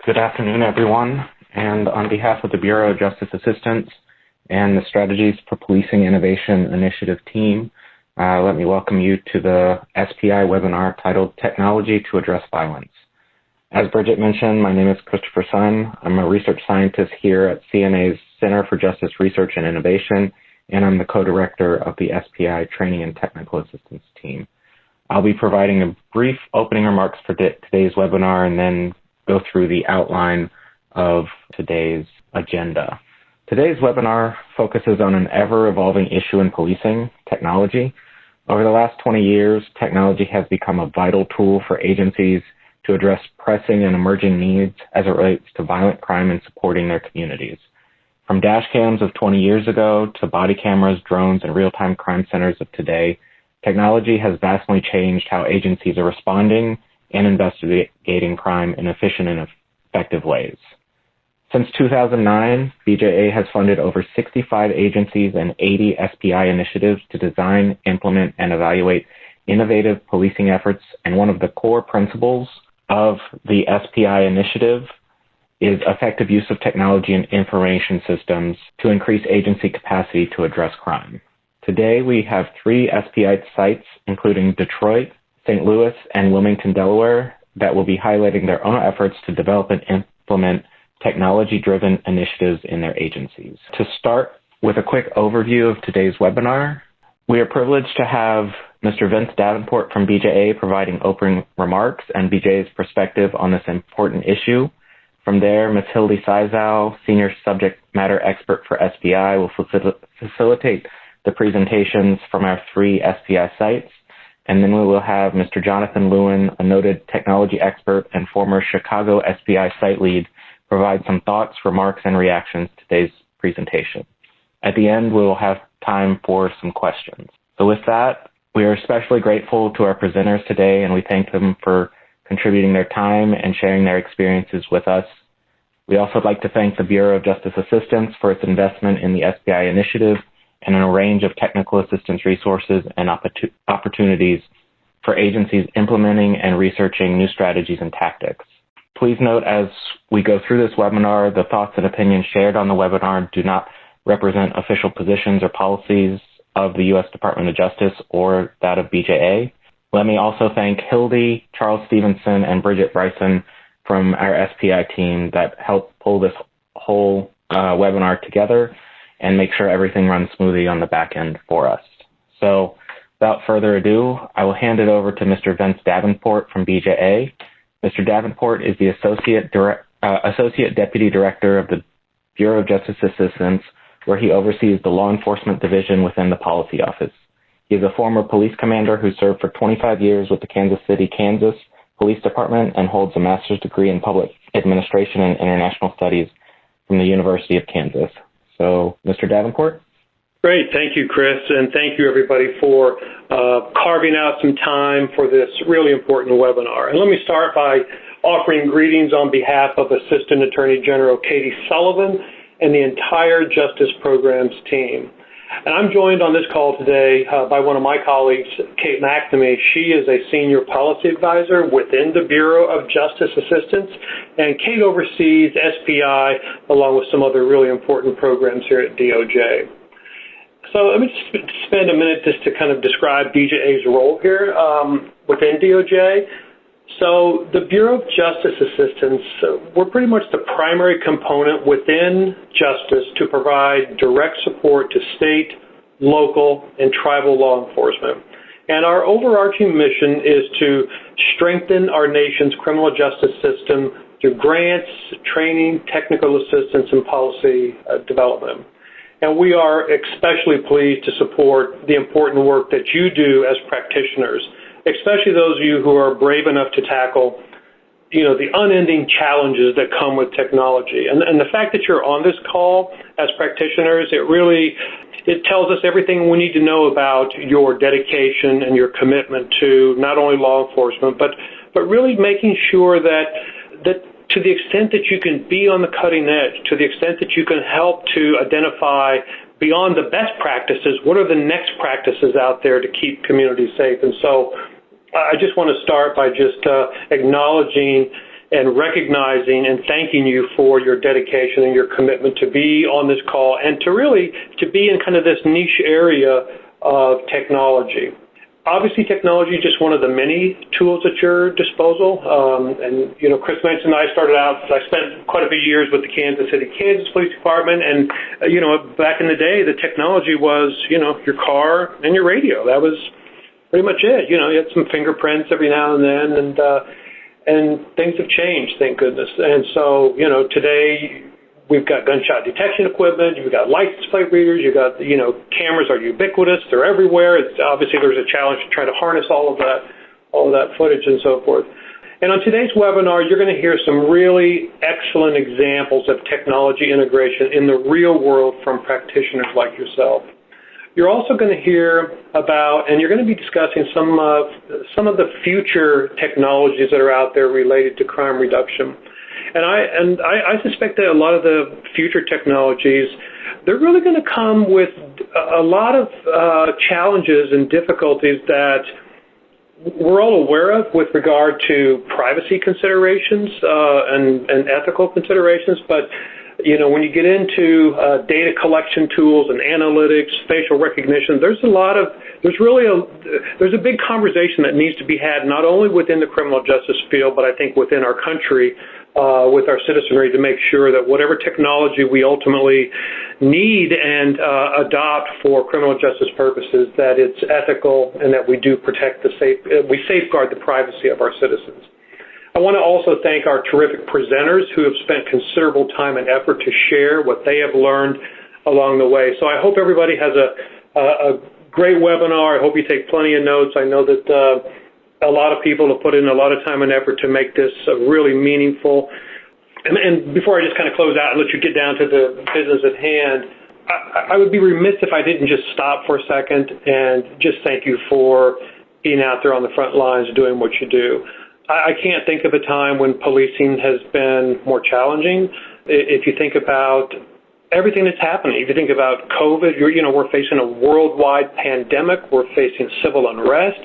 Good afternoon, everyone. And on behalf of the Bureau of Justice Assistance and the Strategies for Policing Innovation Initiative team, let me welcome you to the SPI webinar titled Technology to Address Violence. As Bridget mentioned, my name is Christopher Sun. I'm a research scientist here at CNA's Center for Justice Research and Innovation, and I'm the co-director of the SPI Training and Technical Assistance team. I'll be providing a brief opening remarks for today's webinar and then go through the outline of today's agenda. Today's webinar focuses on an ever-evolving issue in policing, technology. Over the last 20 years, technology has become a vital tool for agencies to address pressing and emerging needs as it relates to violent crime and supporting their communities. From dash cams of 20 years ago to body cameras, drones, and real-time crime centers of today, technology has vastly changed how agencies are responding and investigating crime in efficient and effective ways. Since 2009, BJA has funded over 65 agencies and 80 SPI initiatives to design, implement, and evaluate innovative policing efforts, and one of the core principles of the SPI initiative is effective use of technology and information systems to increase agency capacity to address crime. Today, we have 3 SPI sites, including Detroit, St. Louis, and Wilmington, Delaware, that will be highlighting their own efforts to develop and implement technology-driven initiatives in their agencies. To start with a quick overview of today's webinar, we are privileged to have Mr. Vince Davenport from BJA providing opening remarks and BJA's perspective on this important issue. From there, Ms. Hildy Sizau, Senior Subject Matter Expert for SPI, will facilitate the presentations from our 3 SPI sites. And then we will have Mr. Jonathan Lewin, a noted technology expert and former Chicago SPI site lead, provide some thoughts, remarks, and reactions to today's presentation. At the end, we will have time for some questions. So with that, we are especially grateful to our presenters today, and we thank them for contributing their time and sharing their experiences with us. We also would like to thank the Bureau of Justice Assistance for its investment in the SPI initiative and in a range of technical assistance resources and opportunities for agencies implementing and researching new strategies and tactics. Please note as we go through this webinar, the thoughts and opinions shared on the webinar do not represent official positions or policies of the U.S. Department of Justice or that of BJA. Let me also thank Hildy, Charles Stevenson, and Bridget Bryson from our SPI team that helped pull this whole webinar together and make sure everything runs smoothly on the back end for us. So without further ado, I will hand it over to Mr. Vince Davenport from BJA. Mr. Davenport is the Associate Deputy Director of the Bureau of Justice Assistance, where he oversees the law enforcement division within the policy office. He is a former police commander who served for 25 years with the Kansas City, Kansas Police Department and holds a master's degree in public administration and international studies from the University of Kansas. So, Mr. Davenport? Great. Thank you, Chris, and thank you, everybody, for carving out some time for this really important webinar. And let me start by offering greetings on behalf of Assistant Attorney General Katie Sullivan and the entire Justice Programs team. And I'm joined on this call today by one of my colleagues, Kate McNamee. She is a senior policy advisor within the Bureau of Justice Assistance, and Kate oversees SPI along with some other really important programs here at DOJ. So let me just spend a minute just to kind of describe BJA's role here within DOJ. So the Bureau of Justice Assistance, we're pretty much the primary component within justice to provide direct support to state, local, and tribal law enforcement. And our overarching mission is to strengthen our nation's criminal justice system through grants, training, technical assistance, and policy development. And we are especially pleased to support the important work that you do as practitioners, especially those of you who are brave enough to tackle, the unending challenges that come with technology. And the fact that you're on this call as practitioners, it tells us everything we need to know about your dedication and your commitment to not only law enforcement, but really making sure that to the extent that you can be on the cutting edge, to the extent that you can help to identify beyond the best practices, what are the next practices out there to keep communities safe? And so I just want to start by just acknowledging and recognizing and thanking you for your dedication and your commitment to be on this call and to be in kind of this niche area of technology. Obviously, technology is just one of the many tools at your disposal. And, Chris mentioned I spent quite a few years with the Kansas City, Kansas Police Department. And, back in the day, the technology was, your car and your radio. That was pretty much it. You had some fingerprints every now and then. And things have changed, thank goodness. And so, today we've got gunshot detection equipment, you've got license plate readers, you've got, cameras are ubiquitous, they're everywhere. Obviously there's a challenge to try to harness all of that footage and so forth. And on today's webinar, you're going to hear some really excellent examples of technology integration in the real world from practitioners like yourself. You're also going to hear about, and you're going to be discussing some of the future technologies that are out there related to crime reduction. And I suspect that a lot of the future technologies, they're really going to come with a lot of challenges and difficulties that we're all aware of with regard to privacy considerations and ethical considerations. But, when you get into data collection tools and analytics, facial recognition, there's a big conversation that needs to be had not only within the criminal justice field, but I think within our country with our citizenry to make sure that whatever technology we ultimately need and adopt for criminal justice purposes, that it's ethical and that we do we safeguard the privacy of our citizens. I want to also thank our terrific presenters who have spent considerable time and effort to share what they have learned along the way. So I hope everybody has a great webinar. I hope you take plenty of notes. I know that a lot of people have put in a lot of time and effort to make this really meaningful. And before I just kind of close out and let you get down to the business at hand, I would be remiss if I didn't just stop for a second and just thank you for being out there on the front lines doing what you do. I can't think of a time when policing has been more challenging. If you think about everything that's happening, if you think about COVID, we're facing a worldwide pandemic. We're facing civil unrest.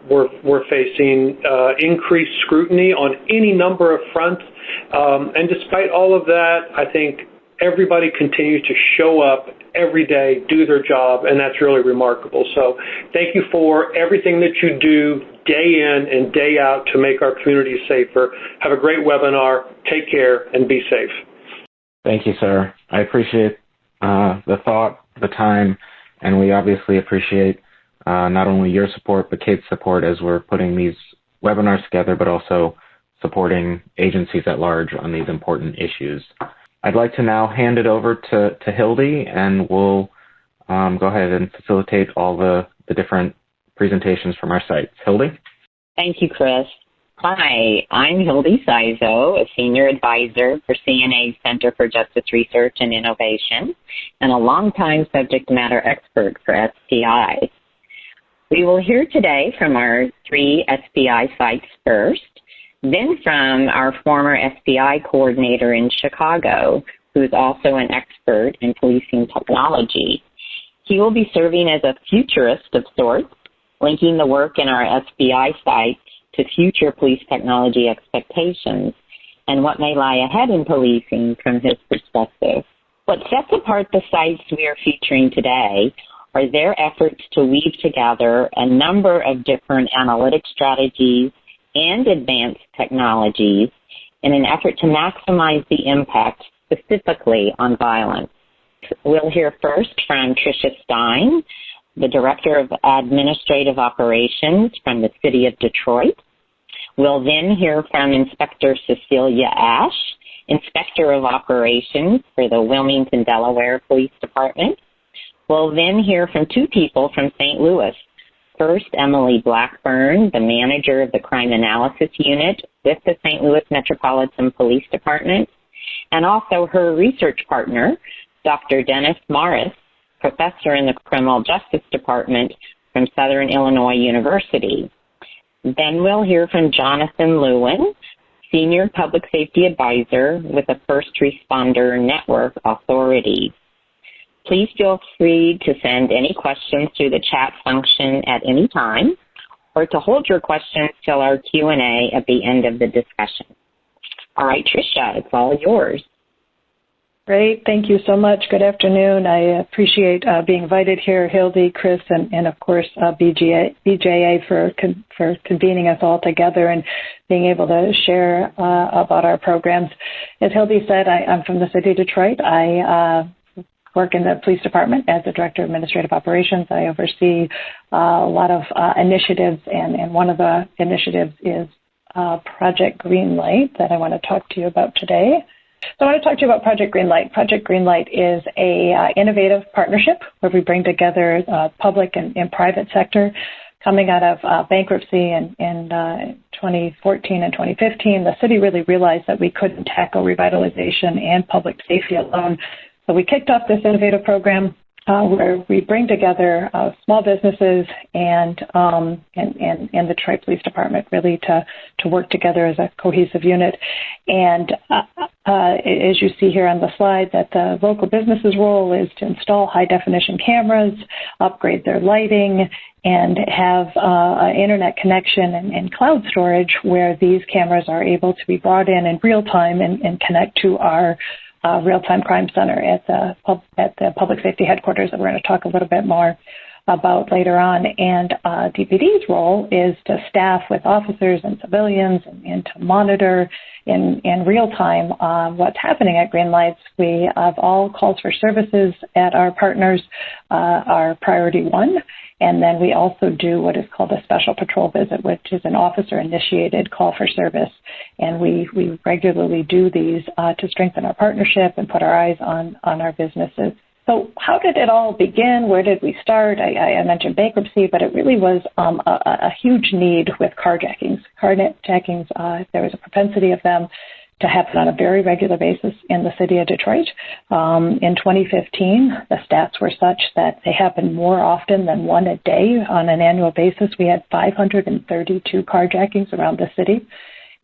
We're facing increased scrutiny on any number of fronts. And despite all of that, I think everybody continues to show up every day, do their job, and that's really remarkable. So thank you for everything that you do day in and day out to make our communities safer. Have a great webinar. Take care and be safe. Thank you, sir. I appreciate the thought, the time, and we obviously appreciate not only your support, but Kate's support as we're putting these webinars together, but also supporting agencies at large on these important issues. I'd like to now hand it over to Hildy, and we'll go ahead and facilitate all the different presentations from our sites. Hildy? Thank you, Chris. Hi, I'm Hildy Sizo, a Senior Advisor for CNA's Center for Justice Research and Innovation, and a longtime subject matter expert for SPI. We will hear today from our 3 SPI sites first, then from our former SPI coordinator in Chicago, who is also an expert in policing technology. He will be serving as a futurist of sorts, linking the work in our SPI sites to future police technology expectations and what may lie ahead in policing from his perspective. What sets apart the sites we are featuring today are their efforts to weave together a number of different analytic strategies and advanced technologies in an effort to maximize the impact specifically on violence. We'll hear first from Tricia Stein, the Director of Administrative Operations from the City of Detroit. We'll then hear from Inspector Cecilia Ash, Inspector of Operations for the Wilmington, Delaware Police Department. We'll then hear from 2 people from St. Louis. First, Emily Blackburn, the Manager of the Crime Analysis Unit with the St. Louis Metropolitan Police Department, and also her research partner, Dr. Dennis Morris, Professor in the Criminal Justice Department from Southern Illinois University. Then we'll hear from Jonathan Lewin, Senior Public Safety Advisor with the First Responder Network Authority. Please feel free to send any questions through the chat function at any time, or to hold your questions till our Q&A at the end of the discussion. All right, Tricia, it's all yours. Great. Thank you so much. Good afternoon. I appreciate being invited here, Hildy, Chris, and of course, BJA for convening us all together and being able to share about our programs. As Hildy said, I'm from the city of Detroit. I work in the police department as the Director of Administrative Operations. I oversee a lot of initiatives, and one of the initiatives is Project Greenlight that I want to talk to you about today. So I want to talk to you about Project Greenlight. Project Greenlight is a innovative partnership where we bring together public and private sector. Coming out of bankruptcy in 2014 and 2015, the city really realized that we couldn't tackle revitalization and public safety alone. So we kicked off this innovative program where we bring together small businesses and the Detroit Police Department really to work together as a cohesive unit. And as you see here on the slide, that the local businesses' role is to install high-definition cameras, upgrade their lighting, and have internet connection and cloud storage where these cameras are able to be brought in real time and connect to our real-time crime center at the public safety headquarters that we're going to talk a little bit more about later on. And DPD's role is to staff with officers and civilians and to monitor in real time what's happening at green lights. We have all calls for services at our partners are priority one. And then we also do what is called a special patrol visit, which is an officer-initiated call for service. And we regularly do these to strengthen our partnership and put our eyes on our businesses. So how did it all begin? Where did we start? I mentioned bankruptcy, but it really was a huge need with carjackings. Carjackings, there was a propensity of them to happen on a very regular basis in the city of Detroit. In 2015, the stats were such that they happened more often than one a day on an annual basis. We had 532 carjackings around the city.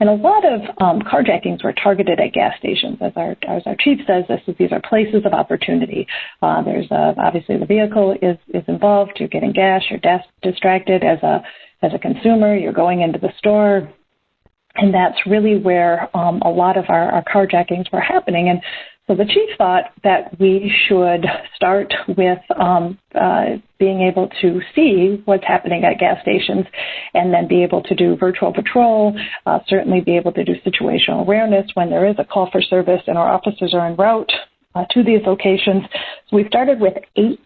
And a lot of carjackings were targeted at gas stations. As our chief says, these are places of opportunity. There's obviously the vehicle is involved. You're getting gas. You're distracted as a consumer. You're going into the store. And that's really where a lot of our carjackings were happening. And so the chief thought that we should start with being able to see what's happening at gas stations and then be able to do virtual patrol, certainly be able to do situational awareness when there is a call for service and our officers are en route to these locations. So we started with 8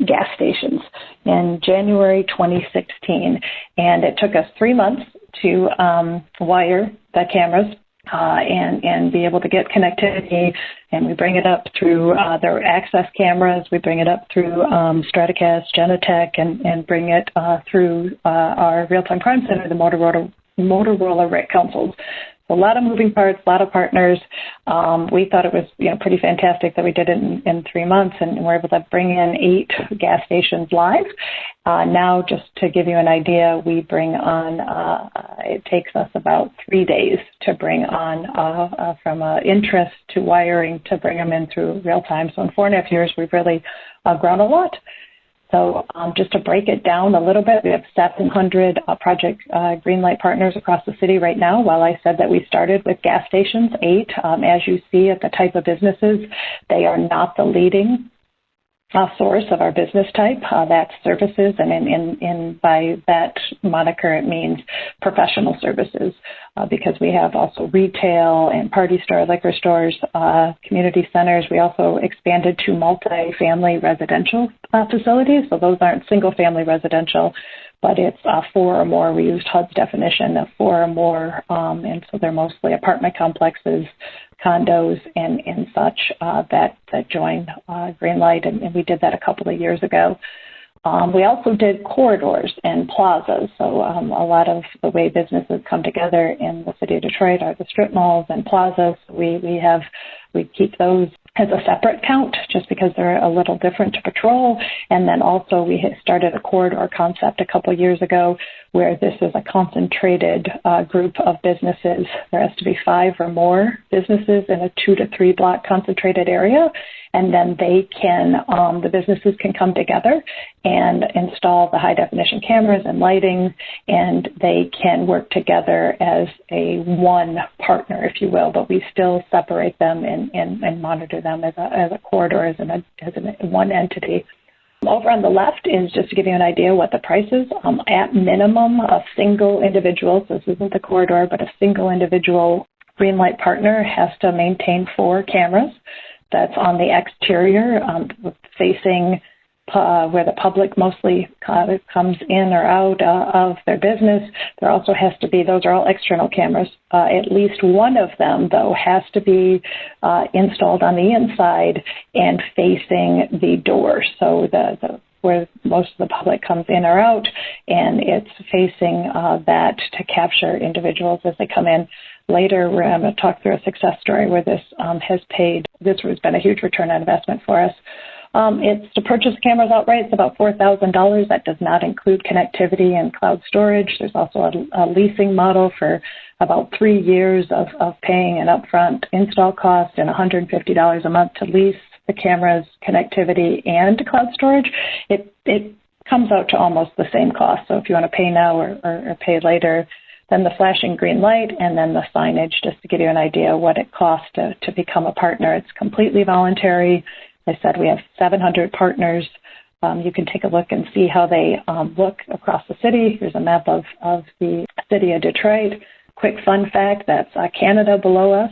gas stations in January 2016, and it took us 3 months to wire the cameras and be able to get connectivity, and we bring it up through their access cameras, we bring it up through Stratocast, Genetec, and bring it through our real-time crime center, the Motorola RIC consoles. A lot of moving parts, a lot of partners. We thought it was pretty fantastic that we did it in 3 months, and we're able to bring in 8 gas stations live. Now, just to give you an idea, we bring on, it takes us about 3 days to bring on from interest to wiring to bring them in through real time. So in 4.5 years, we've really grown a lot. So just to break it down a little bit, we have 700 Project Greenlight partners across the city right now. While I said that we started with gas stations, 8, as you see at the type of businesses, they are not the leading source of our business type. That's services, and by that moniker, it means professional services, because we have also retail and party store, liquor stores, community centers. We also expanded to multi-family residential facilities, so those aren't single-family residential, but it's 4 or more. We used HUD's definition of 4 or more, and so they're mostly apartment complexes, condos, and such that join Greenlight, and we did that a couple of years ago. We also did corridors and plazas, so a lot of the way businesses come together in the city of Detroit are the strip malls and plazas. We keep those as a separate count just because they're a little different to patrol. And then also we had started a corridor concept a couple of years ago where this is a concentrated group of businesses. There has to be 5 or more businesses in a 2 to 3 block concentrated area. and then they can, the businesses can come together and install the high-definition cameras and lighting, and they can work together as a one partner, if you will, but we still separate them and monitor them as a corridor, as one entity. Over on the left is just to give you an idea what the price is. At minimum, a single individual, so this isn't the corridor, but a single individual green light partner has to maintain 4 cameras. That's on the exterior, facing where the public mostly comes in or out of their business. There also has to be, those are all external cameras. At least one of them, though, has to be installed on the inside and facing the door. So where most of the public comes in or out, and it's facing that to capture individuals as they come in. Later, we're going to talk through a success story where this has been a huge return on investment for us. It's to purchase cameras outright. It's about $4,000. That does not include connectivity and cloud storage. There's also a leasing model for about 3 years of paying an upfront install cost and $150 a month to lease the cameras, connectivity, and cloud storage. It comes out to almost the same cost. So if you want to pay now or pay later, then the flashing green light, and then the signage, just to give you an idea what it costs to become a partner. It's completely voluntary. I said we have 700 partners. You can take a look and see how they look across the city. Here's a map of the city of Detroit. Quick fun fact, that's Canada below us.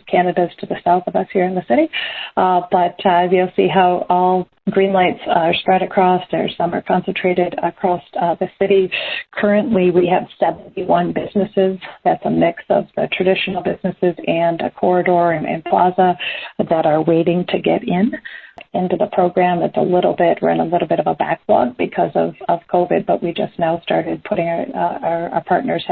Canada's to the south of us here in the city. But you'll see how all green lights are spread across. Some are concentrated across the city. Currently, we have 71 businesses. That's a mix of the traditional businesses and a corridor and plaza that are waiting to get into the program. We're in a little bit of a backlog because of COVID, but we just now started putting our partners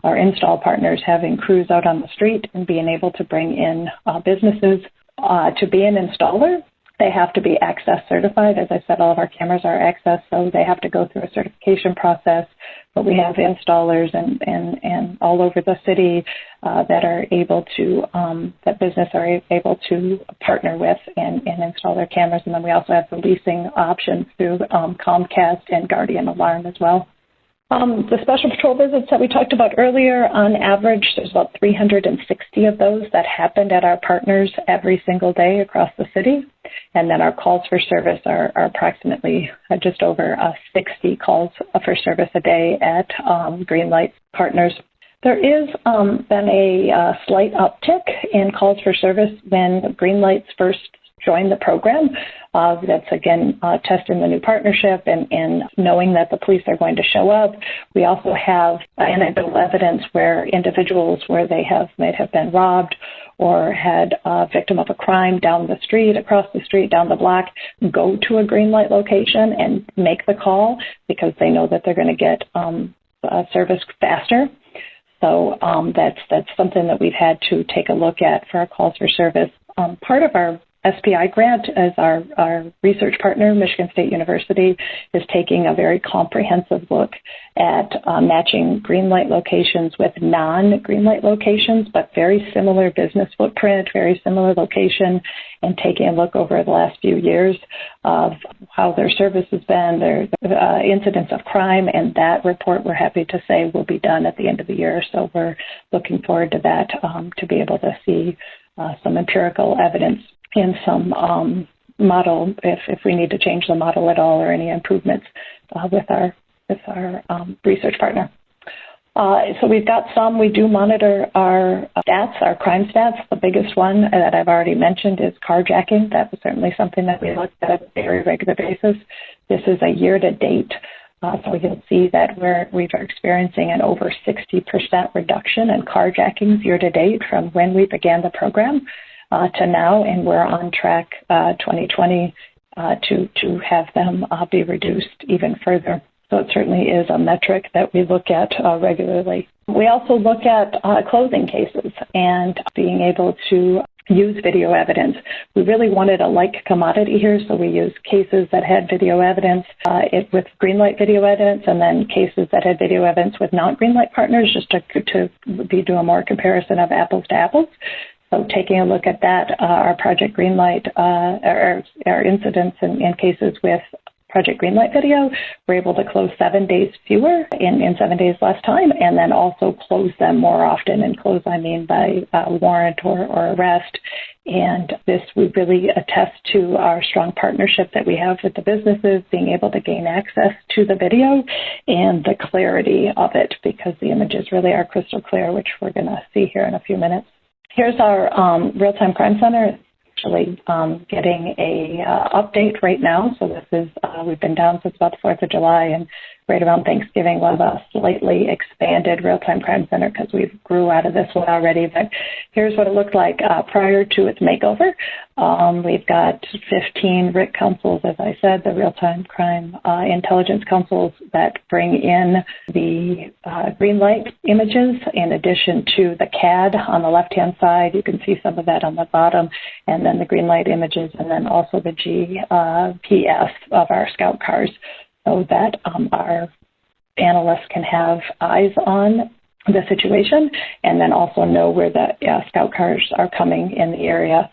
our install partners having crews out on the street and being able to bring in businesses. To be an installer, they have to be Access certified. As I said, all of our cameras are Access, so they have to go through a certification process. But we have installers and all over the city that business are able to partner with and install their cameras. And then we also have the leasing options through Comcast and Guardian Alarm as well. The special patrol visits that we talked about earlier, on average, there's about 360 of those that happened at our partners every single day across the city. And then our calls for service are approximately just over 60 calls for service a day at Greenlight partners. There is been a slight uptick in calls for service when Greenlights first joined the program. That's, again, testing the new partnership and knowing that the police are going to show up. We also have anecdotal evidence where individuals might have been robbed or had a victim of a crime down the street, across the street, down the block, go to a green light location and make the call because they know that they're going to get service faster. So that's something that we've had to take a look at for our calls for service. Part of our SPI grant, as our research partner, Michigan State University, is taking a very comprehensive look at matching green light locations with non-green light locations, but very similar business footprint, very similar location, and taking a look over the last few years of how their service has been, their incidents of crime, and that report, we're happy to say, will be done at the end of the year. So we're looking forward to that, to be able to see some empirical evidence in some model, if we need to change the model at all or any improvements with our research partner. So we've got some. We do monitor our stats, our crime stats. The biggest one that I've already mentioned is carjacking. That was certainly something that we looked at on a very regular basis. This is a year-to-date. So we can see that we're experiencing an over 60% reduction in carjackings year-to-date from when we began the program to now, and we're on track 2020 to have them be reduced even further. So it certainly is a metric that we look at regularly. We also look at closing cases and being able to use video evidence. We really wanted a like commodity here, so we used cases that had video evidence with green light video evidence, and then cases that had video evidence with non-green light partners, just to do a more comparison of apples to apples. So taking a look at that, our Project Greenlight, our incidents and cases with Project Greenlight video, we're able to close 7 days fewer in 7 days less time, and then also close them more often. And close, I mean by warrant or arrest. And this, we really attest to our strong partnership that we have with the businesses, being able to gain access to the video and the clarity of it, because the images really are crystal clear, which we're going to see here in a few minutes. Here's our real-time crime center. Actually getting a update right now. So this is, we've been down since about the 4th of July, and right around Thanksgiving we'll have a slightly expanded real-time crime center because we grew out of this one already. But here's what it looked like prior to its makeover. We've got 15 RIC councils, as I said, the real-time crime intelligence councils that bring in the green light images in addition to the CAD on the left-hand side. You can see some of that on the bottom, and then the green light images, and then also the GPS of our scout cars, so that our analysts can have eyes on the situation and then also know where the scout cars are coming in the area.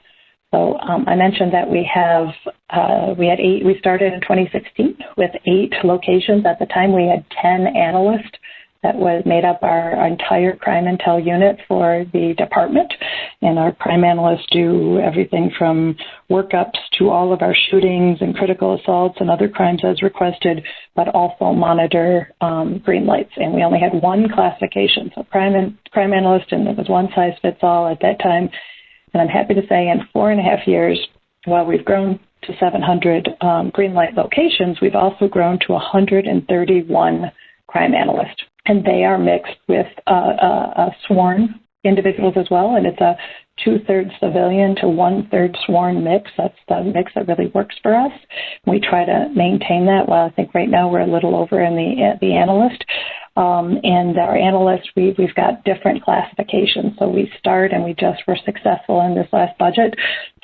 So I mentioned that we had 8, we started in 2016 with 8 locations. At the time we had 10 analysts that was made up our entire crime intel unit for the department. And our crime analysts do everything from workups to all of our shootings and critical assaults and other crimes as requested, but also monitor green lights. And we only had one classification, so crime analyst, and it was one size fits all at that time. And I'm happy to say in 4.5 years, while we've grown to 700 green light locations, we've also grown to 131 crime analysts. And they are mixed with sworn individuals as well, and it's a 2/3 civilian to 1/3 sworn mix. That's the mix that really works for us. We try to maintain that. Well, I think right now we're a little over in the analyst. And our analysts, we've got different classifications. So we start, and we just were successful in this last budget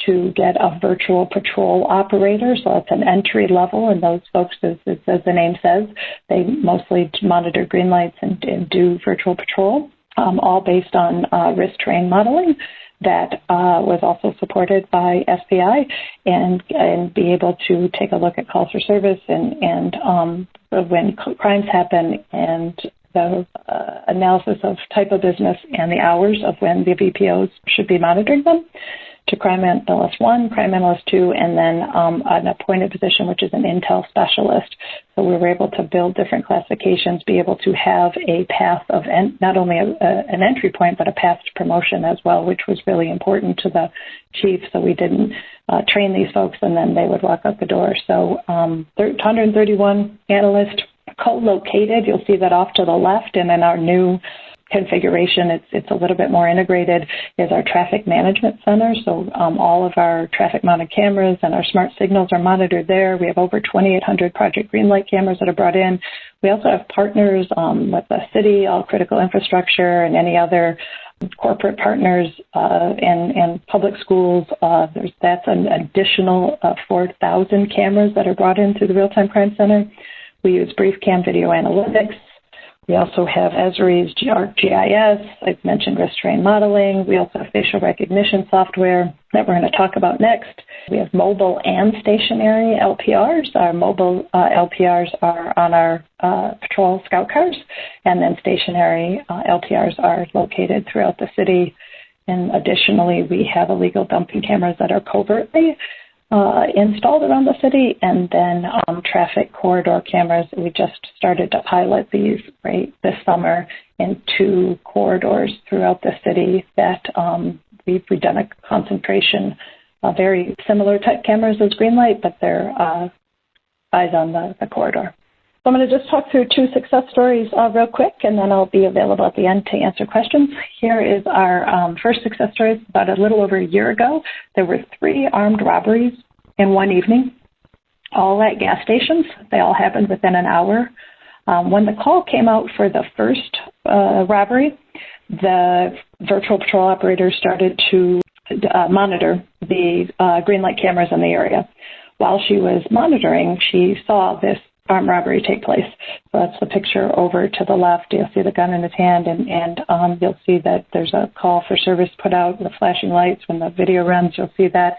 to get a virtual patrol operator. So it's an entry level, and those folks, as the name says, they mostly monitor green lights and do virtual patrol, all based on risk terrain modeling that was also supported by SPI, and be able to take a look at calls for service and when crimes happen, and the analysis of type of business and the hours of when the VPOs should be monitoring them, to Crime Analyst 1, Crime Analyst 2, and then an appointed position, which is an Intel Specialist. So we were able to build different classifications, be able to have a path of not only an entry point, but a path to promotion as well, which was really important to the chief. So we didn't train these folks and then they would walk out the door. So 131 analysts co-located. You'll see that off to the left, and in our new configuration, it's a little bit more integrated, is our traffic management center. So all of our traffic mounted cameras and our smart signals are monitored there. We have over 2,800 Project Greenlight cameras that are brought in. We also have partners with the city, all critical infrastructure, and any other corporate partners and public schools. That's an additional 4,000 cameras that are brought into the Real-Time Crime Center. We use brief cam video analytics. We also have Esri's GIS. I've mentioned risk terrain modeling. We also have facial recognition software that we're going to talk about next. We have mobile and stationary LPRs. Our mobile LPRs are on our patrol scout cars, and then stationary LPRs are located throughout the city. And additionally, we have illegal dumping cameras that are covertly installed around the city, and then traffic corridor cameras. We just started to pilot these right this summer in 2 corridors throughout the city that we've done a concentration of very similar type cameras as Greenlight, but they're eyes on the corridor. So I'm going to just talk through 2 success stories real quick, and then I'll be available at the end to answer questions. Here is our first success story. About a little over a year ago, there were 3 armed robberies in one evening, all at gas stations. They all happened within an hour. When the call came out for the first robbery, the virtual patrol operator started to monitor the green light cameras in the area. While she was monitoring, she saw this armed robbery take place. So that's the picture over to the left. You'll see the gun in his hand, and you'll see that there's a call for service put out, the flashing lights. When the video runs, you'll see that.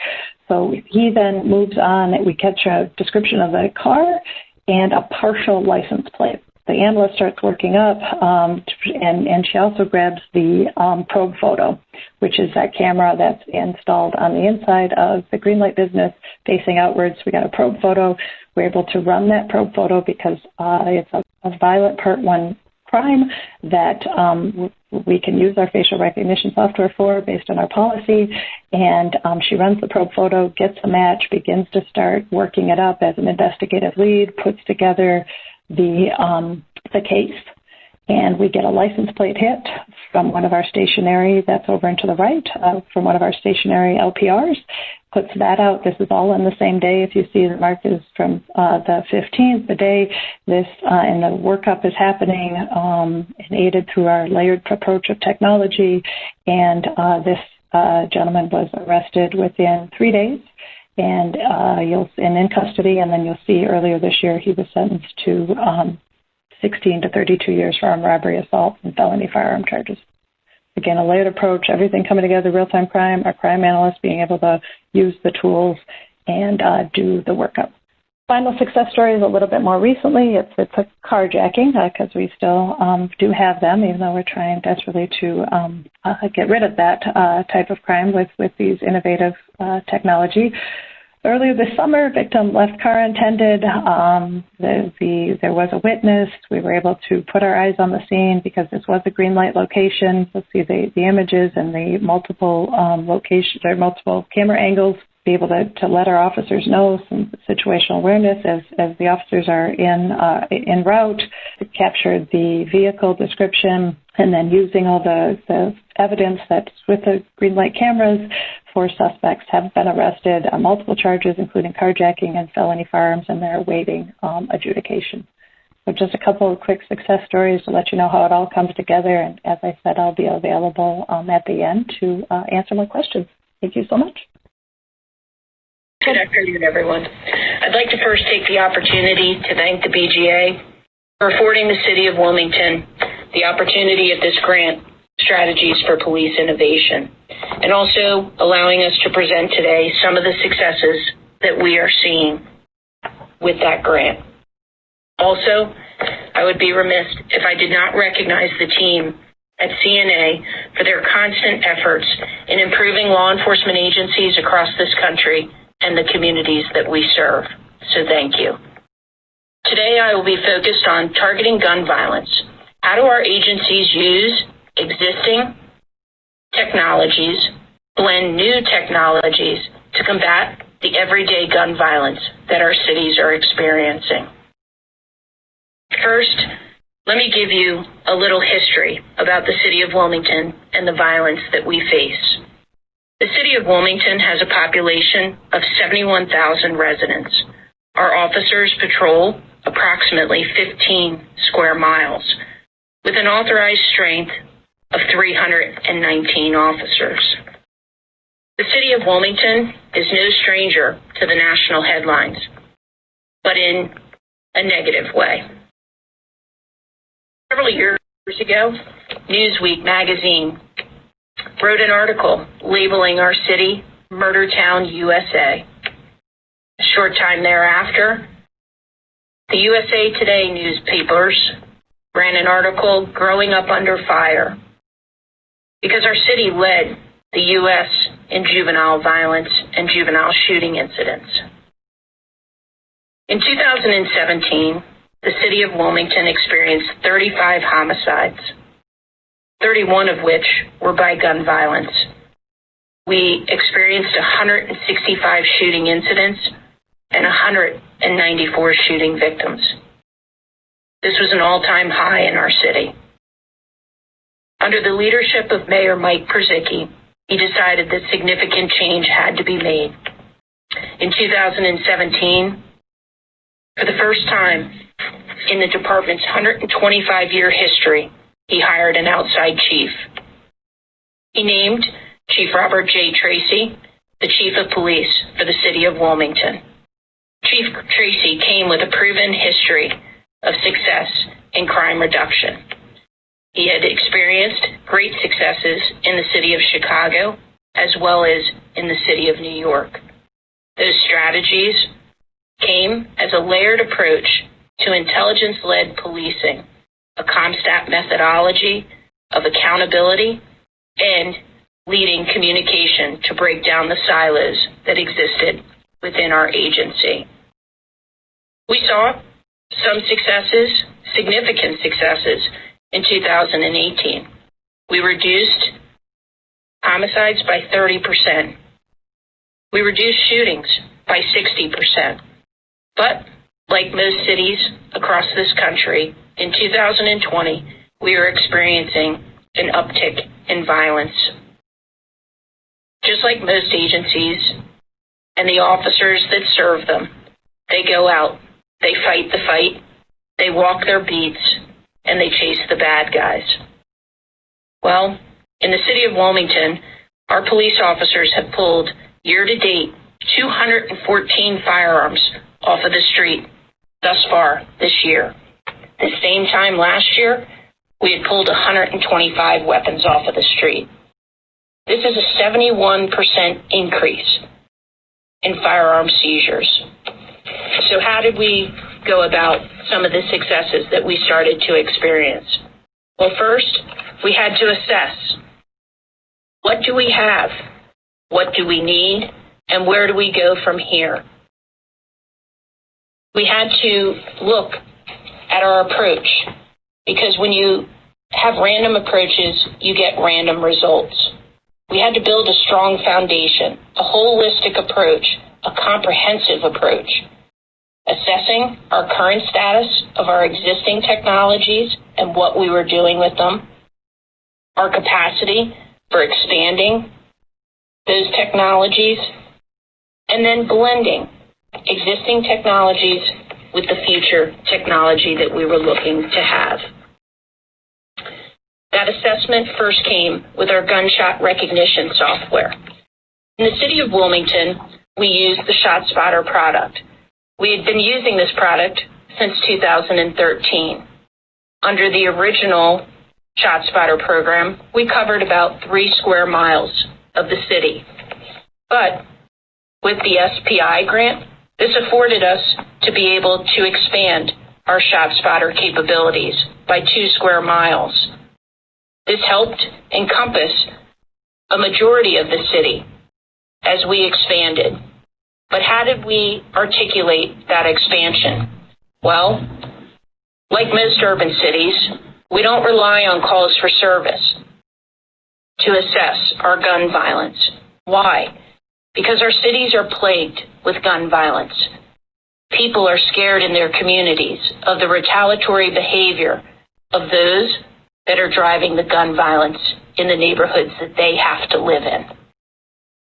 So he then moves on. We catch a description of the car and a partial license plate. The analyst starts working up, and she also grabs the probe photo, which is that camera that's installed on the inside of the green light business facing outwards. We got a probe photo. We're able to run that probe photo because it's a violent Part 1 crime that we can use our facial recognition software for based on our policy. And she runs the probe photo, gets a match, begins to start working it up as an investigative lead, puts together the case, and we get a license plate hit from one of our stationary, that's over and to the right, from one of our stationary LPRs, puts that out. This is all on the same day. If you see the mark is from the 15th, the day this and the workup is happening, and aided through our layered approach of technology, and this gentleman was arrested within 3 days. And in custody, and then you'll see earlier this year he was sentenced to 16 to 32 years for armed robbery, assault, and felony firearm charges. Again, a layered approach, everything coming together, real-time crime, our crime analysts being able to use the tools and do the workup. Final success story is a little bit more recently. It's a carjacking, because we still do have them, even though we're trying desperately to get rid of that type of crime with these innovative technology. Earlier this summer, victim left car untended. There was a witness. We were able to put our eyes on the scene because this was a green light location. You'll see the images and the multiple locations or multiple camera angles. Be able to let our officers know some situational awareness as the officers are en route. To capture the vehicle description and then using all the evidence that's with the green light cameras. 4 suspects have been arrested on multiple charges, including carjacking and felony firearms, and they're awaiting adjudication. So just a couple of quick success stories to let you know how it all comes together. And as I said, I'll be available at the end to answer more questions. Thank you so much. Good afternoon, everyone. I'd like to first take the opportunity to thank the BGA for affording the City of Wilmington the opportunity at this grant, Strategies for Police Innovation, and also allowing us to present today some of the successes that we are seeing with that grant. Also, I would be remiss if I did not recognize the team at CNA for their constant efforts in improving law enforcement agencies across this country and the communities that we serve. So thank you. Today I will be focused on targeting gun violence. How do our agencies use existing technologies, blend new technologies to combat the everyday gun violence that our cities are experiencing? First, let me give you a little history about the City of Wilmington and the violence that we face. The City of Wilmington has a population of 71,000 residents. Our officers patrol approximately 15 square miles with an authorized strength of 319 officers. The City of Wilmington is no stranger to the national headlines, but in a negative way. Several years ago, Newsweek magazine wrote an article labeling our city Murder Town, USA. A short time thereafter, the USA Today newspapers ran an article, Growing Up Under Fire, because our city led the U.S. in juvenile violence and juvenile shooting incidents. In 2017, the City of Wilmington experienced 35 homicides, 31 of which were by gun violence. We experienced 165 shooting incidents and 194 shooting victims. This was an all-time high in our city. Under the leadership of Mayor Mike Przicki, he decided that significant change had to be made. In 2017, for the first time in the department's 125-year history, he hired an outside chief. He named Chief Robert J. Tracy the Chief of Police for the City of Wilmington. Chief Tracy came with a proven history of success in crime reduction. He had experienced great successes in the city of Chicago as well as in the city of New York. Those strategies came as a layered approach to intelligence-led policing, a CompStat methodology of accountability and leading communication to break down the silos that existed within our agency. We saw some successes, significant successes, in 2018. We reduced homicides by 30%. We reduced shootings by 60%. But, like most cities across this country, in 2020, we are experiencing an uptick in violence. Just like most agencies and the officers that serve them, they go out, they fight the fight, they walk their beats, and they chase the bad guys. Well, in the city of Wilmington, our police officers have pulled, year-to-date, 214 firearms off of the street thus far this year. The same time last year, we had pulled 125 weapons off of the street. This is a 71% increase in firearm seizures. So how did we go about some of the successes that we started to experience? Well, first, we had to assess, what do we have? What do we need? And where do we go from here? We had to look at our approach, because when you have random approaches, you get random results. We had to build a strong foundation, a holistic approach, a comprehensive approach, assessing our current status of our existing technologies and what we were doing with them, our capacity for expanding those technologies, and then blending existing technologies with the future technology that we were looking to have. That assessment first came with our gunshot recognition software. In the city of Wilmington, we used the ShotSpotter product. We had been using this product since 2013. Under the original ShotSpotter program, we covered about 3 square miles of the city. But with the SPI grant, this afforded us to be able to expand our ShotSpotter capabilities by 2 square miles. This helped encompass a majority of the city as we expanded. But how did we articulate that expansion? Well, like most urban cities, we don't rely on calls for service to assess our gun violence. Why? Because our cities are plagued with gun violence. People are scared in their communities of the retaliatory behavior of those that are driving the gun violence in the neighborhoods that they have to live in.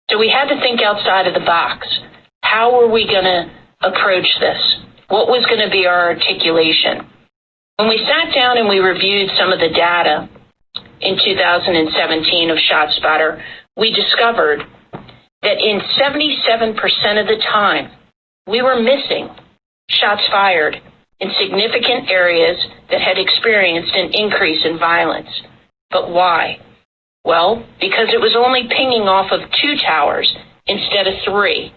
So we had to think outside of the box. How were we going to approach this? What was going to be our articulation? When we sat down and we reviewed some of the data in 2017 of ShotSpotter, we discovered that in 77% of the time, we were missing shots fired in significant areas that had experienced an increase in violence. But why? Well, because it was only pinging off of 2 towers instead of 3,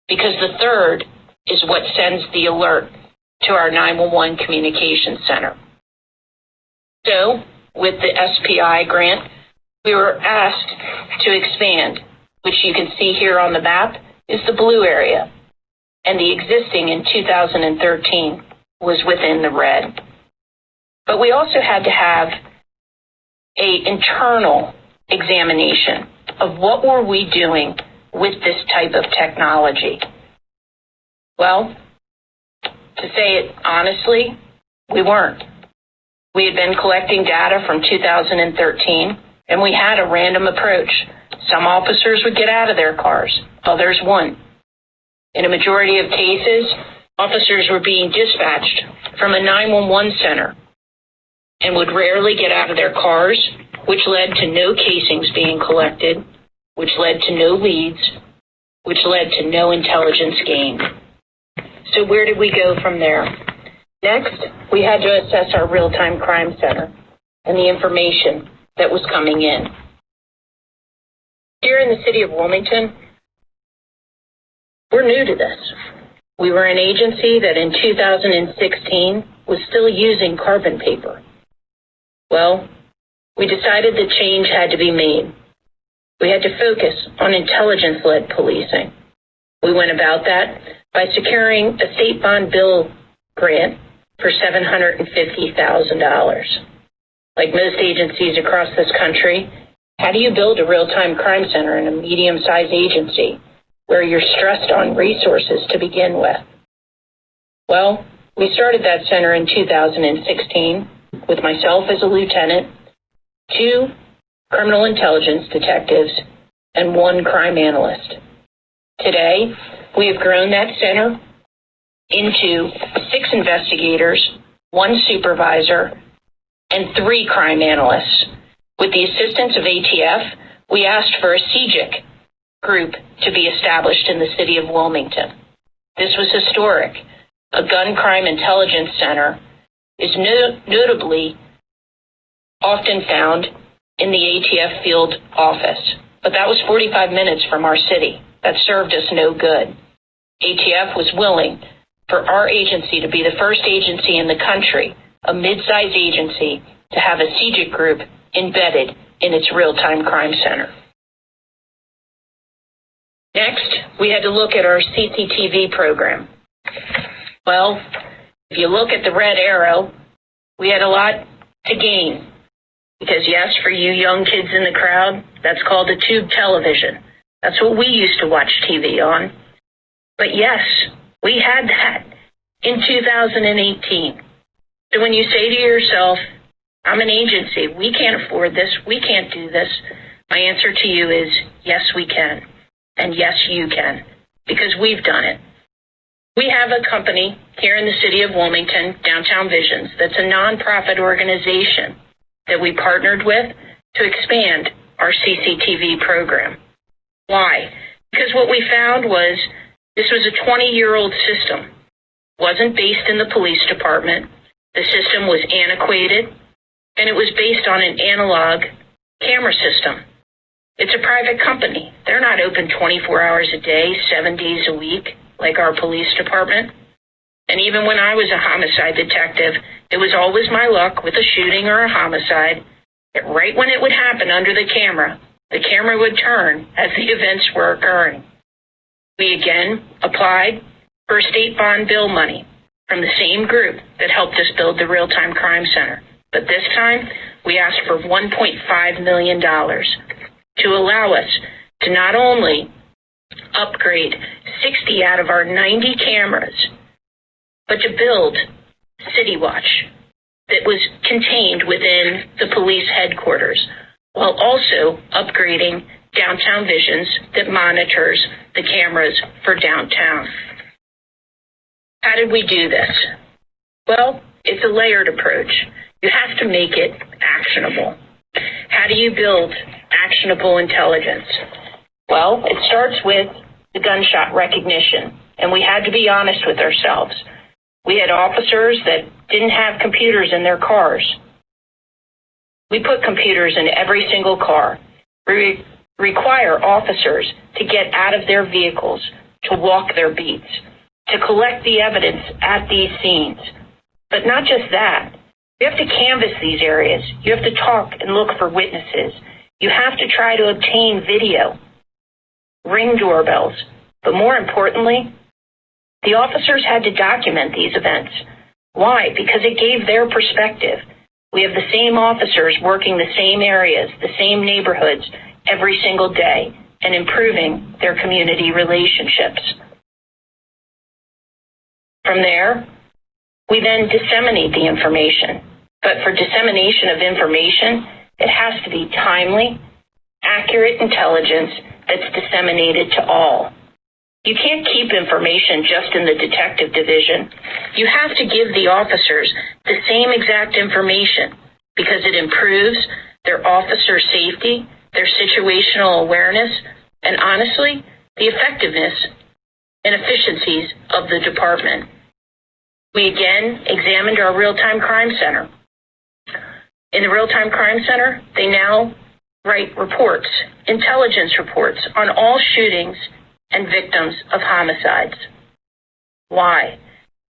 because the third is what sends the alert to our 911 communication center. So, with the SPI grant, we were asked to expand, which you can see here on the map is the blue area, and the existing in 2013 was within the red. But we also had to have an internal examination of what were we doing with this type of technology. Well, to say it honestly, we weren't. We had been collecting data from 2013, and we had a random approach. Some officers would get out of their cars, others wouldn't. In a majority of cases, officers were being dispatched from a 911 center and would rarely get out of their cars, which led to no casings being collected, which led to no leads, which led to no intelligence gained. So where did we go from there? Next, we had to assess our real-time crime center and the information that was coming in. Here in the city of Wilmington, we're new to this. We were an agency that in 2016 was still using carbon paper. Well, we decided that change had to be made. We had to focus on intelligence-led policing. We went about that by securing a state bond bill grant for $750,000. Like most agencies across this country, how do you build a real-time crime center in a medium-sized agency where you're stressed on resources to begin with? Well, we started that center in 2016 with myself as a lieutenant, 2 criminal intelligence detectives, and 1 crime analyst. Today, we have grown that center into 6 investigators, 1 supervisor, and 3 crime analysts. With the assistance of ATF, we asked for a CGIC group to be established in the city of Wilmington. This was historic. A gun crime intelligence center is notably often found in the ATF field office, but that was 45 minutes from our city. That served us no good. ATF was willing for our agency to be the first agency in the country, a mid-sized agency, to have a CGIC group embedded in its real-time crime center. Next, we had to look at our CCTV program. Well, if you look at the red arrow, we had a lot to gain. Because yes, for you young kids in the crowd, that's called a tube television. That's what we used to watch TV on. But yes, we had that in 2018. So when you say to yourself, I'm an agency, we can't afford this, we can't do this, my answer to you is, yes, we can. And yes, you can. Because we've done it. We have a company here in the city of Wilmington, Downtown Visions, that's a nonprofit organization that we partnered with to expand our CCTV program. Why? Because what we found was this was a 20-year-old system. It wasn't based in the police department. The system was antiquated, and it was based on an analog camera system. It's a private company. They're not open 24 hours a day, 7 days a week, like our police department. And even when I was a homicide detective, it was always my luck with a shooting or a homicide that right when it would happen under the camera would turn as the events were occurring. We again applied for state bond bill money from the same group that helped us build the Real-Time Crime Center. But this time, we asked for $1.5 million to allow us to not only upgrade 60 out of our 90 cameras, but to build City Watch that was contained within the police headquarters, while also upgrading Downtown Visions that monitors the cameras for downtown. How did we do this? Well, it's a layered approach. You have to make it actionable. How do you build actionable intelligence? Well, it starts with the gunshot recognition, and we had to be honest with ourselves. We had officers that didn't have computers in their cars. We put computers in every single car. We require officers to get out of their vehicles, to walk their beats, to collect the evidence at these scenes. But not just that. You have to canvass these areas. You have to talk and look for witnesses. You have to try to obtain video, ring doorbells. But more importantly, the officers had to document these events. Why? Because it gave their perspective. We have the same officers working the same areas, the same neighborhoods every single day and improving their community relationships. From there, we then disseminate the information. But for dissemination of information, it has to be timely, accurate intelligence that's disseminated to all. You can't keep information just in the detective division. You have to give the officers the same exact information because it improves their officer safety, their situational awareness, and honestly, the effectiveness and efficiencies of the department. We again examined our real-time crime center. In the real-time crime center, they now write reports, intelligence reports on all shootings and victims of homicides. Why?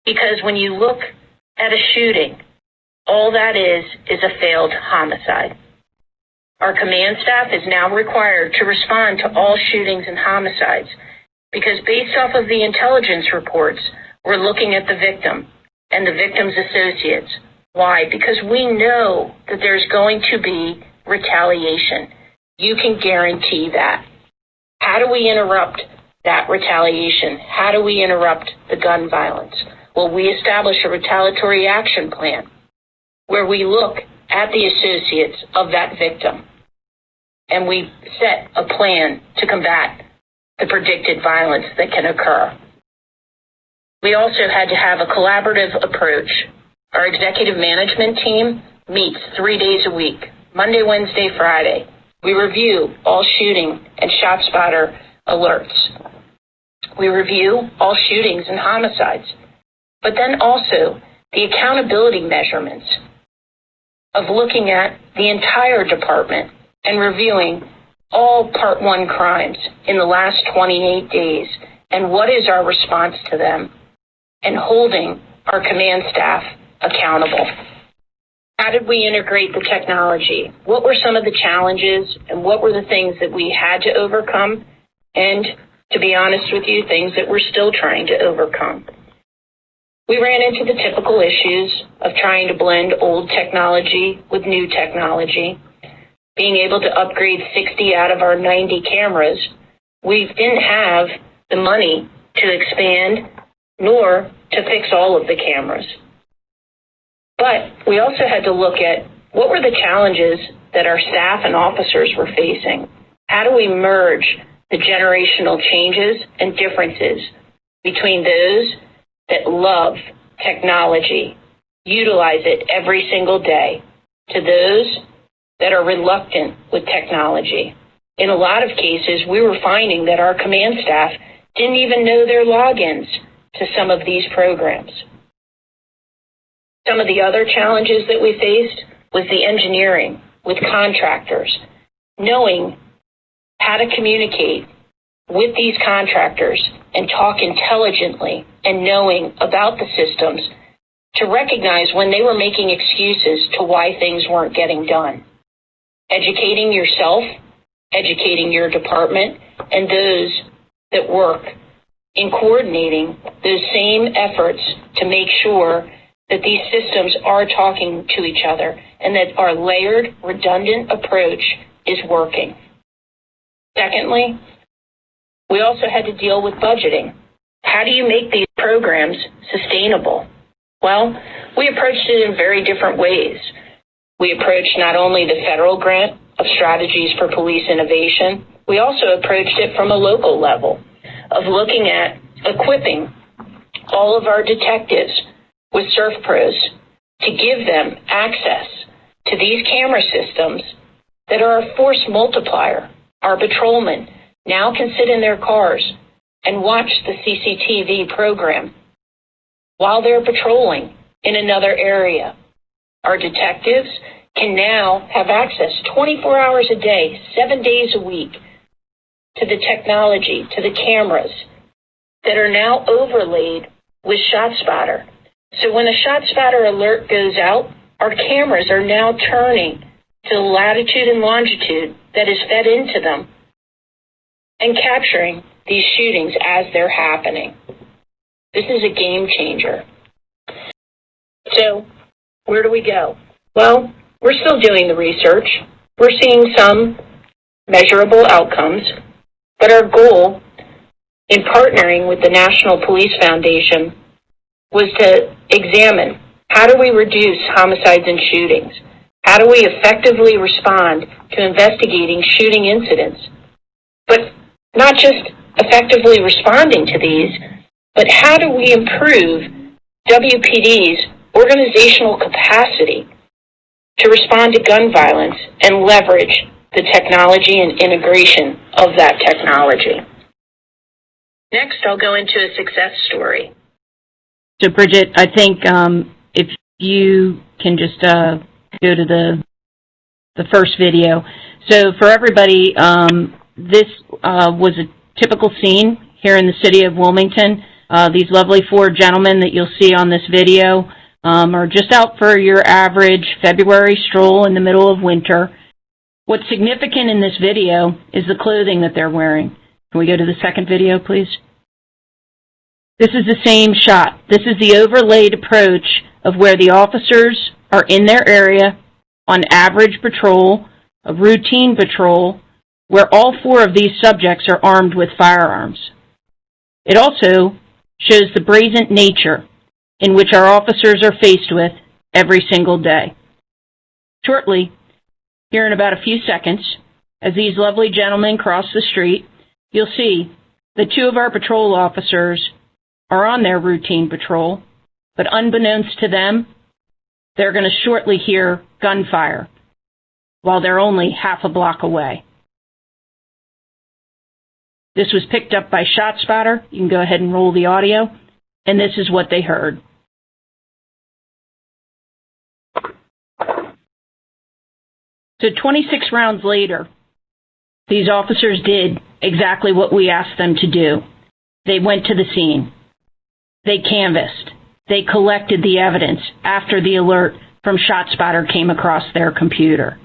Because when you look at a shooting, all that is a failed homicide. Our command staff is now required to respond to all shootings and homicides because based off of the intelligence reports, we're looking at the victim and the victim's associates. Why? Because we know that there's going to be retaliation. You can guarantee that. How do we interrupt that retaliation? How do we interrupt the gun violence? Well, we establish a retaliatory action plan where we look at the associates of that victim and we set a plan to combat the predicted violence that can occur. We also had to have a collaborative approach. Our executive management team meets 3 days a week, Monday, Wednesday, Friday. We review all shooting and shot spotter alerts. We review all shootings and homicides, but then also the accountability measurements of looking at the entire department and reviewing all Part 1 crimes in the last 28 days and what is our response to them and holding our command staff accountable. How did we integrate the technology? What were some of the challenges and what were the things that we had to overcome? And to be honest with you, things that we're still trying to overcome. We ran into the typical issues of trying to blend old technology with new technology. Being able to upgrade 60 out of our 90 cameras, we didn't have the money to expand nor to fix all of the cameras. But we also had to look at what were the challenges that our staff and officers were facing. How do we merge the generational changes and differences between those that love technology, utilize it every single day, to those that are reluctant with technology? In a lot of cases, we were finding that our command staff didn't even know their logins to some of these programs. Some of the other challenges that we faced was the engineering with contractors, knowing how to communicate with these contractors and talk intelligently and knowing about the systems to recognize when they were making excuses to why things weren't getting done. Educating yourself, educating your department, and those that work in coordinating those same efforts to make sure that these systems are talking to each other and that our layered, redundant approach is working. Secondly, we also had to deal with budgeting. How do you make these programs sustainable? Well, we approached it in very different ways. We approached not only the federal grant of Strategies for Police Innovation, we also approached it from a local level of looking at equipping all of our detectives with surf pros to give them access to these camera systems that are a force multiplier. Our patrolmen now can sit in their cars and watch the CCTV program while they're patrolling in another area. Our detectives can now have access 24 hours a day, 7 days a week to the technology, to the cameras that are now overlaid with ShotSpotter. So when a ShotSpotter alert goes out, our cameras are now turning to the latitude and longitude that is fed into them and capturing these shootings as they're happening. This is a game changer. So where do we go? Well, we're still doing the research. We're seeing some measurable outcomes, but our goal in partnering with the National Police Foundation was to examine how do we reduce homicides and shootings? How do we effectively respond to investigating shooting incidents? But not just effectively responding to these, but how do we improve WPD's organizational capacity to respond to gun violence and leverage the technology and integration of that technology? Next, I'll go into a success story. So, Bridget, I think if you can just go to the first video. So, for everybody, this was a typical scene here in the city of Wilmington. These lovely four gentlemen that you'll see on this video are just out for your average February stroll in the middle of winter. What's significant in this video is the clothing that they're wearing. Can we go to the second video, please? This is the same shot. This is the overlaid approach of where the officers are in their area on average patrol, a routine patrol, where all four of these subjects are armed with firearms. It also shows the brazen nature in which our officers are faced with every single day. Shortly, here in about a few seconds, as these lovely gentlemen cross the street, you'll see that two of our patrol officers are on their routine patrol, but unbeknownst to them, they're going to shortly hear gunfire while they're only half a block away. This was picked up by ShotSpotter. You can go ahead and roll the audio, and this is what they heard. So 26 rounds later, these officers did exactly what we asked them to do. They went to the scene. They canvassed. They collected the evidence after the alert from ShotSpotter came across their computer.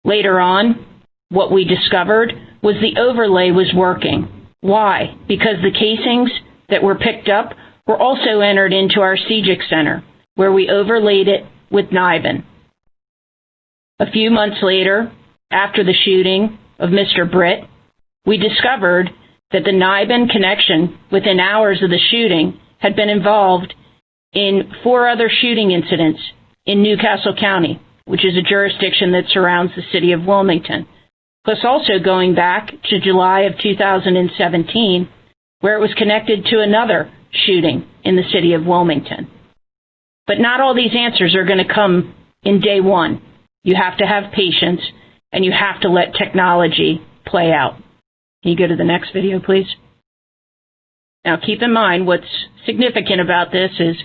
Later on, what we discovered was the overlay was working. Why? Because the casings that were picked up were also entered into our CGIC center, where we overlaid it with NIBIN. A few months later, after the shooting of Mr. Britt, we discovered that the NIBIN connection within hours of the shooting had been involved in 4 other shooting incidents in Newcastle County, which is a jurisdiction that surrounds the city of Wilmington, plus also going back to July of 2017, where it was connected to another shooting in the city of Wilmington. But not all these answers are going to come in day one. You have to have patience, and you have to let technology play out. Can you go to the next video, please? Now, keep in mind what's significant about this is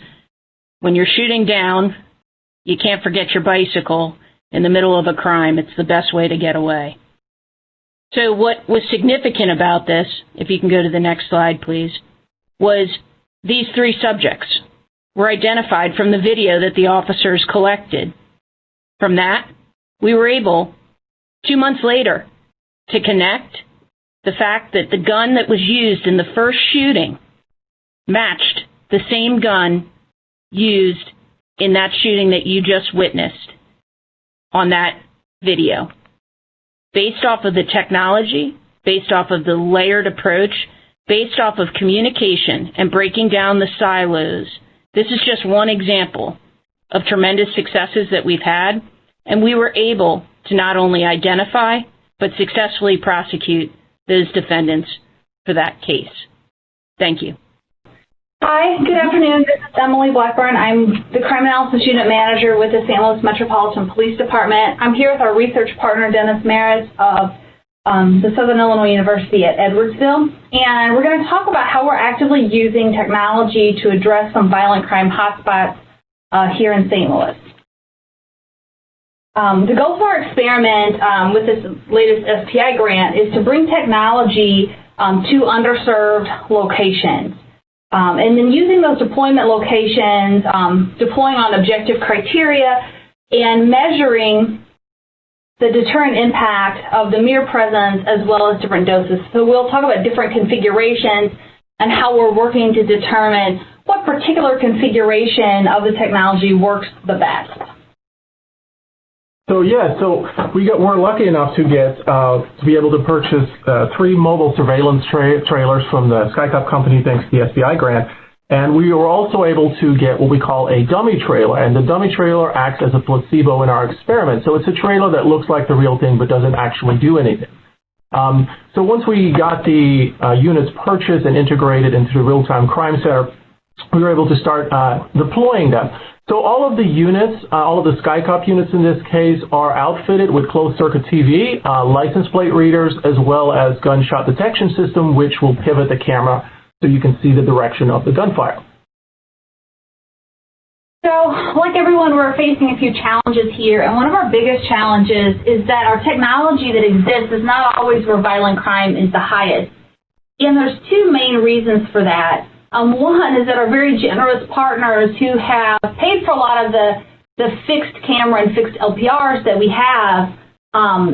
when you're shooting down, you can't forget your bicycle in the middle of a crime. It's the best way to get away. So what was significant about this, if you can go to the next slide, please, was these 3 subjects were identified from the video that the officers collected. From that, we were able, 2 months later, to connect the fact that the gun that was used in the first shooting matched the same gun used in that shooting that you just witnessed on that video. Based off of the technology, based off of the layered approach, based off of communication and breaking down the silos, this is just one example of tremendous successes that we've had, and we were able to not only identify, but successfully prosecute those defendants for that case. Thank you. Hi, good afternoon. This is Emily Blackburn. I'm the Crime Analysis Unit Manager with the St. Louis Metropolitan Police Department. I'm here with our research partner, Dennis Maritz of the Southern Illinois University at Edwardsville. And we're going to talk about how we're actively using technology to address some violent crime hotspots here in St. Louis. The goal of our experiment with this latest SPI grant is to bring technology to underserved locations. And then using those deployment locations, deploying on objective criteria, and measuring the deterrent impact of the mere presence as well as different doses. So we'll talk about different configurations and how we're working to determine what particular configuration of the technology works the best. So we're lucky enough to be able to purchase 3 mobile surveillance trailers from the SkyCop company thanks to the SBI grant, and we were also able to get what we call a dummy trailer, and the dummy trailer acts as a placebo in our experiment. So it's a trailer that looks like the real thing but doesn't actually do anything. So once we got the units purchased and integrated into the real-time crime center, we were able to start deploying them. So all of the units, all of the SkyCop units in this case, are outfitted with closed-circuit TV, license plate readers, as well as gunshot detection system, which will pivot the camera so you can see the direction of the gunfire. So, like everyone, we're facing a few challenges here, and one of our biggest challenges is that our technology that exists is not always where violent crime is the highest. And there's two main reasons for that. One is that our very generous partners who have paid for a lot of the fixed camera and fixed LPRs that we have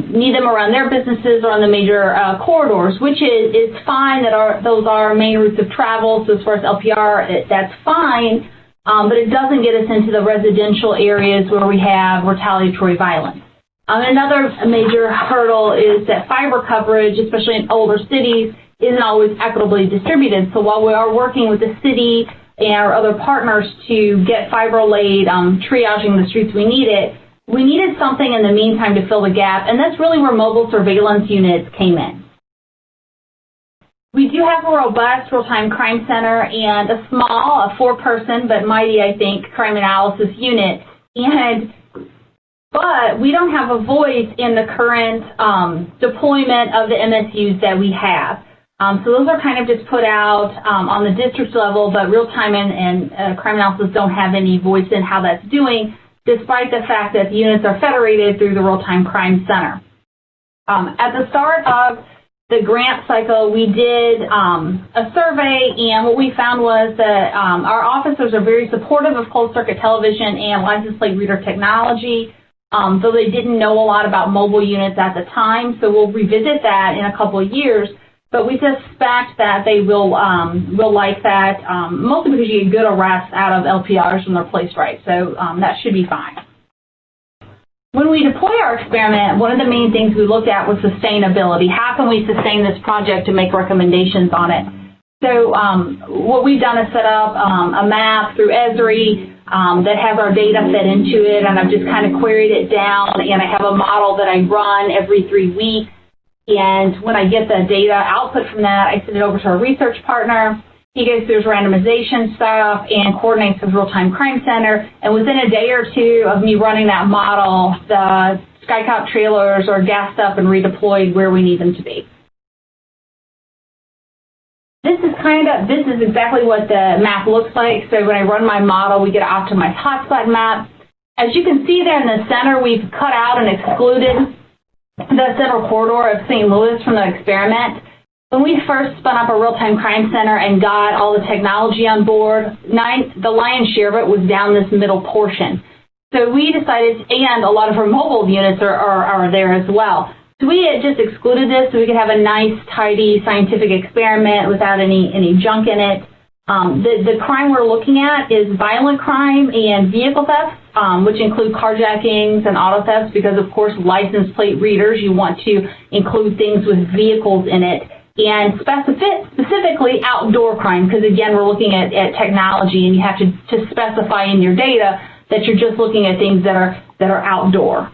need them around their businesses or on the major corridors, which is fine. Those are main routes of travel. So as far as LPR, that's fine. But it doesn't get us into the residential areas where we have retaliatory violence. Another major hurdle is that fiber coverage, especially in older cities, isn't always equitably distributed. So while we are working with the city and our other partners to get fiber laid, triaging the streets we needed something in the meantime to fill the gap, and that's really where mobile surveillance units came in. We do have a robust real-time crime center and a small, 4-person, but mighty, I think, crime analysis unit. But we don't have a voice in the current deployment of the MSUs that we have. So those are kind of just put out on the district level, but real-time and crime analysis don't have any voice in how that's doing, despite the fact that the units are federated through the real-time crime center. At the start of the grant cycle, we did a survey, and what we found was that our officers are very supportive of closed-circuit television and license plate reader technology, though they didn't know a lot about mobile units at the time. So we'll revisit that in a couple of years, but we suspect that they will like that, mostly because you get good arrests out of LPRs when they're placed right. So that should be fine. When we deploy our experiment, one of the main things we looked at was sustainability. How can we sustain this project to make recommendations on it? So what we've done is set up a map through Esri that has our data fed into it, and I've just kind of queried it down, and I have a model that I run every 3 weeks. And when I get the data output from that, I send it over to our research partner. He goes through his randomization stuff and coordinates with Real-Time Crime Center. And within a day or two of me running that model, the SkyCop trailers are gassed up and redeployed where we need them to be. This is exactly what the map looks like. So when I run my model, we get an optimized hotspot map. As you can see there in the center, we've cut out and excluded the central corridor of St. Louis from the experiment. When we first spun up a real-time crime center and got all the technology on board, the lion's share of it was down this middle portion. So we decided, and a lot of our mobile units are there as well. So we had just excluded this so we could have a nice, tidy scientific experiment without any junk in it. The crime we're looking at is violent crime and vehicle theft, which include carjackings and auto thefts because, of course, license plate readers, you want to include things with vehicles in it. And specifically outdoor crime, because, again, we're looking at technology, and you have to specify in your data that you're just looking at things that are outdoor.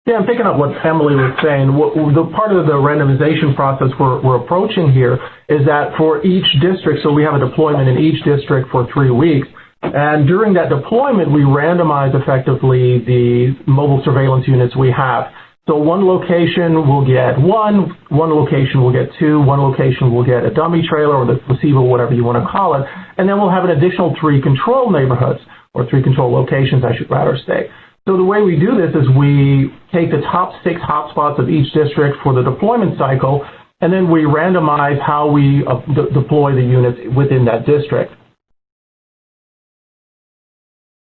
Yeah, I'm picking up what Emily was saying. The part of the randomization process we're approaching here is that for each district, so we have a deployment in each district for 3 weeks, and during that deployment, we randomize effectively the mobile surveillance units we have. So one location will get one location will get 2, one location will get a dummy trailer or the placebo, whatever you want to call it, and then we'll have an additional 3 control neighborhoods, or 3 control locations, I should rather say. So the way we do this is we take the top 6 hotspots of each district for the deployment cycle, and then we randomize how we deploy the units within that district.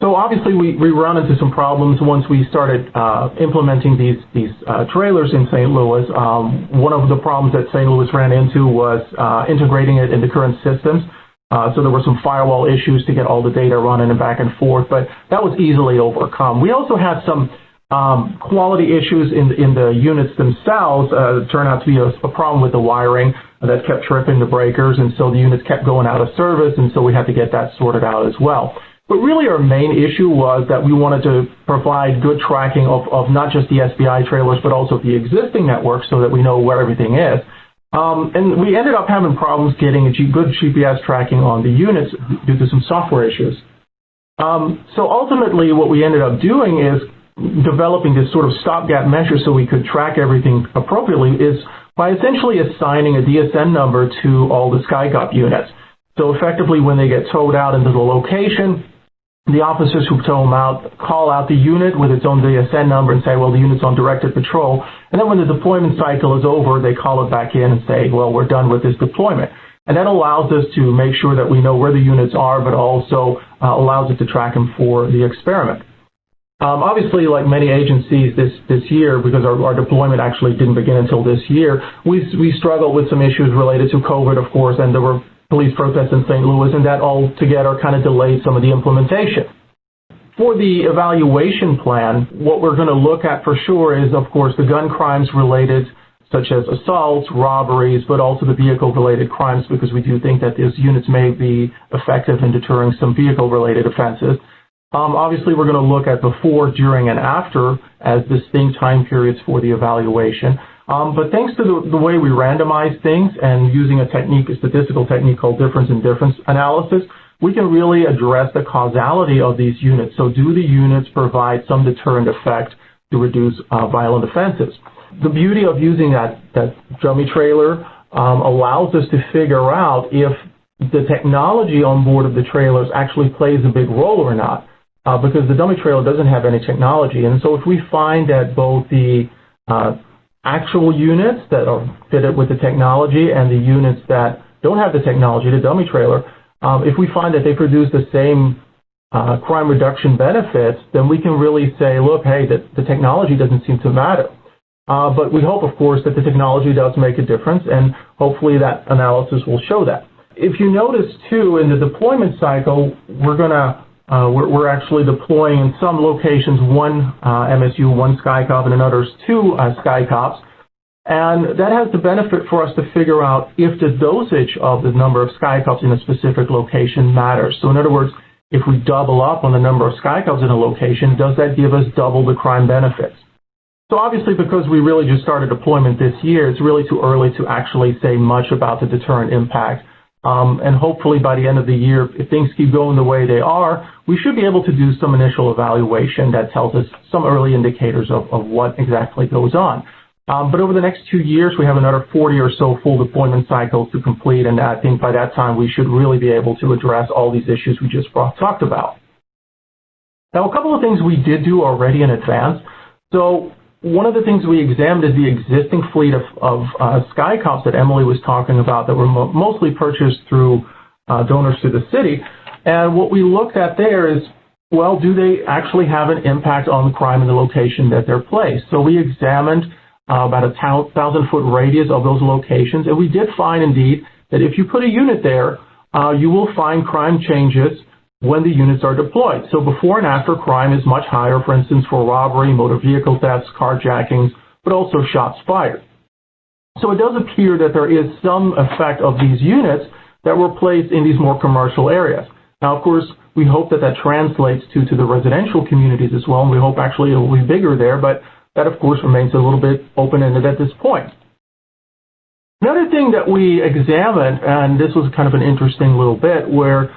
So obviously we run into some problems once we started implementing these trailers in St. Louis. One of the problems that St. Louis ran into was integrating it into current systems. So there were some firewall issues to get all the data running and back and forth, but that was easily overcome. We also had some quality issues in the units themselves. It turned out to be a problem with the wiring that kept tripping the breakers, and so the units kept going out of service, and so we had to get that sorted out as well. But really our main issue was that we wanted to provide good tracking of not just the SBI trailers, but also the existing network so that we know where everything is. And we ended up having problems getting good GPS tracking on the units due to some software issues. So ultimately, what we ended up doing is developing this sort of stopgap measure so we could track everything appropriately is by essentially assigning a DSN number to all the SkyCop units. So effectively, when they get towed out into the location, the officers who tow them out call out the unit with its own DSN number and say, well, the unit's on directed patrol. And then when the deployment cycle is over, they call it back in and say, well, we're done with this deployment. And that allows us to make sure that we know where the units are, but also allows us to track them for the experiment. Obviously, like many agencies this year, because our deployment actually didn't begin until this year, we struggled with some issues related to COVID, of course, and there were police protests in St. Louis, and that all together kind of delayed some of the implementation. For the evaluation plan, what we're going to look at for sure is, of course, the gun crimes related, such as assaults, robberies, but also the vehicle-related crimes, because we do think that these units may be effective in deterring some vehicle-related offenses. Obviously, we're going to look at before, during, and after as distinct time periods for the evaluation. But thanks to the way we randomize things and using a statistical technique called difference in difference analysis, we can really address the causality of these units. So do the units provide some deterrent effect to reduce violent offenses? The beauty of using that dummy trailer allows us to figure out if the technology on board of the trailers actually plays a big role or not, because the dummy trailer doesn't have any technology. And so if we find that both the actual units that are fitted with the technology and the units that don't have the technology, the dummy trailer, if we find that they produce the same crime reduction benefits, then we can really say, look, hey, the technology doesn't seem to matter. But we hope, of course, that the technology does make a difference, and hopefully that analysis will show that. If you notice, too, in the deployment cycle, we're actually deploying in some locations one MSU, one SkyCop, and in others two SkyCops. And that has the benefit for us to figure out if the dosage of the number of SkyCops in a specific location matters. So in other words, if we double up on the number of SkyCops in a location, does that give us double the crime benefits? So obviously, because we really just started deployment this year, it's really too early to actually say much about the deterrent impact. And hopefully by the end of the year, if things keep going the way they are, we should be able to do some initial evaluation that tells us some early indicators of what exactly goes on. But over the next 2 years, we have another 40 or so full deployment cycles to complete, and I think by that time we should really be able to address all these issues we just talked about. Now, a couple of things we did do already in advance. So one of the things we examined is the existing fleet of SkyCops that Emily was talking about that were mostly purchased through donors to the city. And what we looked at there is, well, do they actually have an impact on the crime in the location that they're placed? So we examined about a 1,000-foot radius of those locations, and we did find, indeed, that if you put a unit there, you will find crime changes when the units are deployed. So before and after, crime is much higher, for instance, for robbery, motor vehicle thefts, carjackings, but also shots fired. So it does appear that there is some effect of these units that were placed in these more commercial areas. Now, of course, we hope that translates to the residential communities as well, and we hope actually it will be bigger there, but that, of course, remains a little bit open-ended at this point. Another thing that we examined, and this was kind of an interesting little bit, where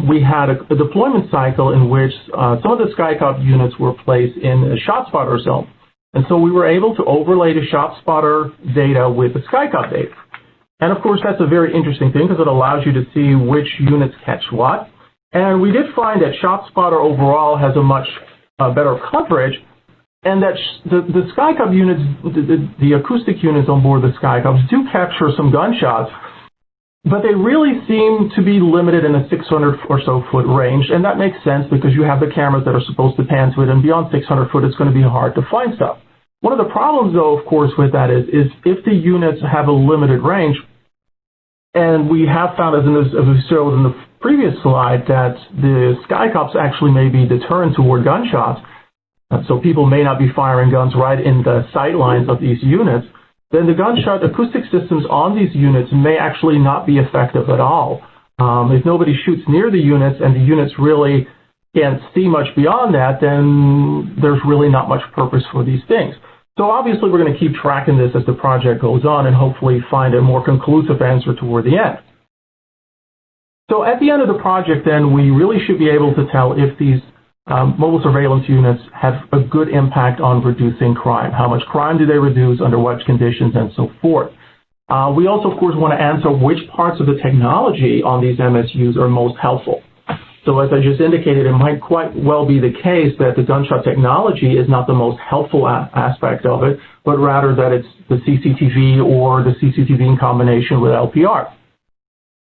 we had a deployment cycle in which some of the SkyCop units were placed in a ShotSpotter zone. And so we were able to overlay the ShotSpotter data with the SkyCop data. And of course, that's a very interesting thing because it allows you to see which units catch what. And we did find that ShotSpotter overall has a much better coverage, and that the SkyCop units, the acoustic units on board the SkyCops do capture some gunshots, but they really seem to be limited in a 600 or so foot range, and that makes sense because you have the cameras that are supposed to pan to it, and beyond 600 foot, it's going to be hard to find stuff. One of the problems, though, of course, with that is if the units have a limited range, and we have found, as we showed in the previous slide, that the SkyCops actually may be deterrent toward gunshots, so people may not be firing guns right in the sight lines of these units, then the gunshot acoustic systems on these units may actually not be effective at all. If nobody shoots near the units and the units really can't see much beyond that, then there's really not much purpose for these things. So obviously we're going to keep tracking this as the project goes on and hopefully find a more conclusive answer toward the end. So at the end of the project then, we really should be able to tell if these mobile surveillance units have a good impact on reducing crime. How much crime do they reduce, under what conditions, and so forth. We also, of course, want to answer which parts of the technology on these MSUs are most helpful. So as I just indicated, it might quite well be the case that the gunshot technology is not the most helpful aspect of it, but rather that it's the CCTV or the CCTV in combination with LPR.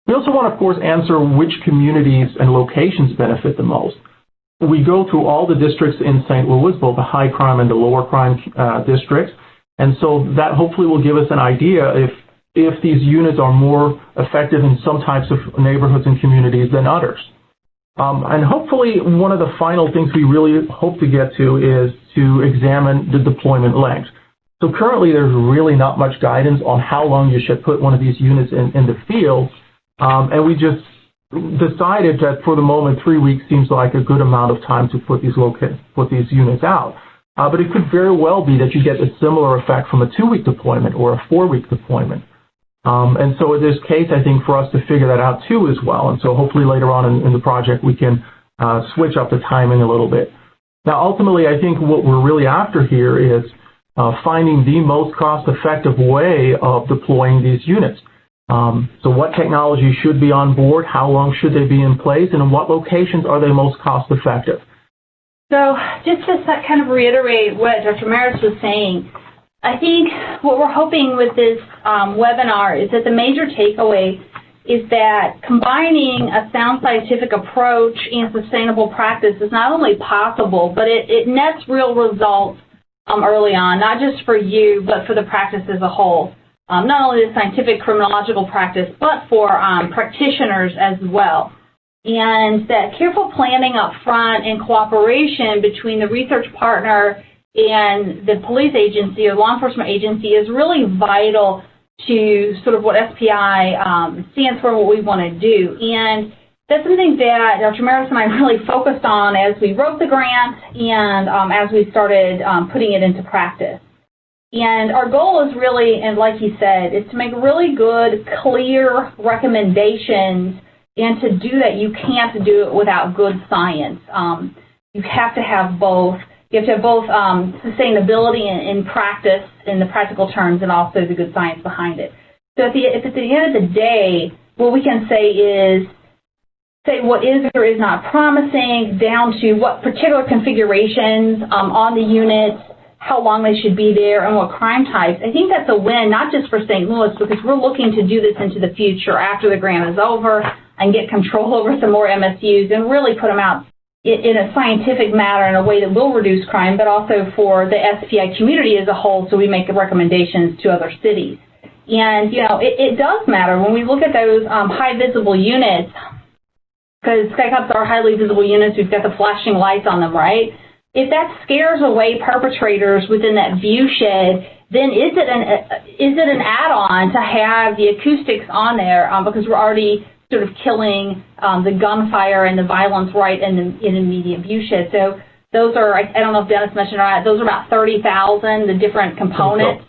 We also want to, of course, answer which communities and locations benefit the most. We go through all the districts in St. Louis, both the high crime and the lower crime districts, and so that hopefully will give us an idea if these units are more effective in some types of neighborhoods and communities than others. And hopefully one of the final things we really hope to get to is to examine the deployment length. So currently there's really not much guidance on how long you should put one of these units in the field, and we just decided that for the moment 3 weeks seems like a good amount of time to put these units out. But it could very well be that you get a similar effect from a 2-week deployment or a 4-week deployment. And so in this case, I think for us to figure that out too as well. And so hopefully later on in the project, we can switch up the timing a little bit. Now, ultimately, I think what we're really after here is finding the most cost-effective way of deploying these units. So what technology should be on board, how long should they be in place, and in what locations are they most cost-effective? So just to kind of reiterate what Dr. Maris was saying, I think what we're hoping with this webinar is that the major takeaway is that combining a sound scientific approach and sustainable practice is not only possible, but it nets real results early on, not just for you, but for the practice as a whole. Not only the scientific criminological practice, but for practitioners as well. And that careful planning up front and cooperation between the research partner and the police agency or law enforcement agency is really vital to sort of what SPI stands for and what we want to do. And that's something that Dr. Maris and I really focused on as we wrote the grant and as we started putting it into practice. And our goal is really, and like he said, is to make really good, clear recommendations. And to do that, you can't do it without good science. You have to have both. You have to have both sustainability in practice, in the practical terms, and also the good science behind it. So if at the end of the day, what we can say is, say what is or is not promising, down to what particular configurations on the units, how long they should be there, and what crime types. I think that's a win, not just for St. Louis, because we're looking to do this into the future after the grant is over and get control over some more MSUs and really put them out in a scientific manner in a way that will reduce crime, but also for the SPI community as a whole, so we make recommendations to other cities. And, you know, it does matter when we look at those high visible units, because SkyCops are highly visible units. We've got the flashing lights on them, right? If that scares away perpetrators within that view shed, then is it an add-on to have the acoustics on there because we're already sort of killing the gunfire and the violence right in the immediate view shed. So those are, I don't know if Dennis mentioned or not, those are about 30,000, the different components.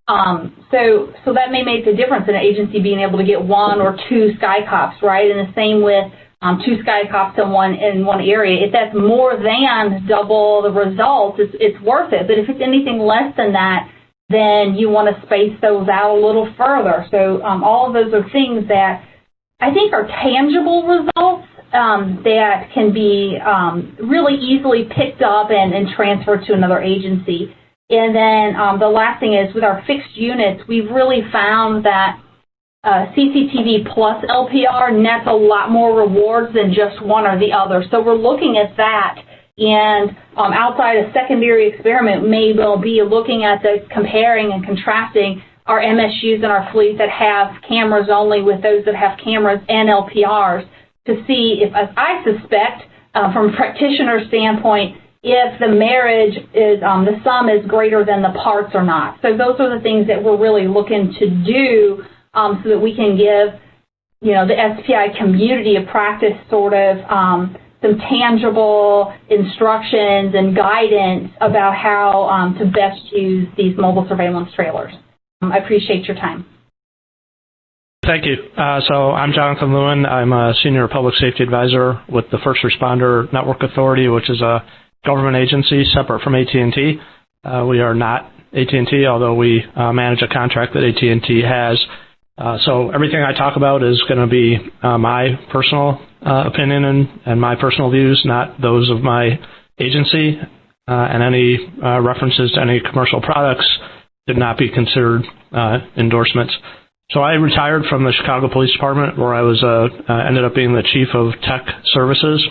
So that may make the difference in an agency being able to get 1 or 2 SkyCops, right? And the same with 2 SkyCops in one area. If that's more than double the results, it's worth it. But if it's anything less than that, then you want to space those out a little further. So all of those are things that I think are tangible results that can be really easily picked up and transferred to another agency. And then the last thing is with our fixed units, we've really found that CCTV plus LPR nets a lot more rewards than just one or the other. So we're looking at that. And outside a secondary experiment, maybe we'll be looking at the comparing and contrasting our MSUs and our fleet that have cameras only with those that have cameras and LPRs to see if, as I suspect, from a practitioner standpoint, if the marriage is, the sum is greater than the parts or not. So those are the things that we're really looking to do so that we can give, you know, the SPI community a practice sort of some tangible instructions and guidance about how to best use these mobile surveillance trailers. I appreciate your time. Thank you. So I'm Jonathan Lewin. I'm a Senior Public Safety Advisor with the First Responder Network Authority, which is a government agency separate from AT&T. We are not AT&T, although we manage a contract that AT&T has. So everything I talk about is going to be my personal opinion and my personal views, not those of my agency. And any references to any commercial products did not be considered endorsements. So I retired from the Chicago Police Department, where I was ended up being the Chief of Tech Services.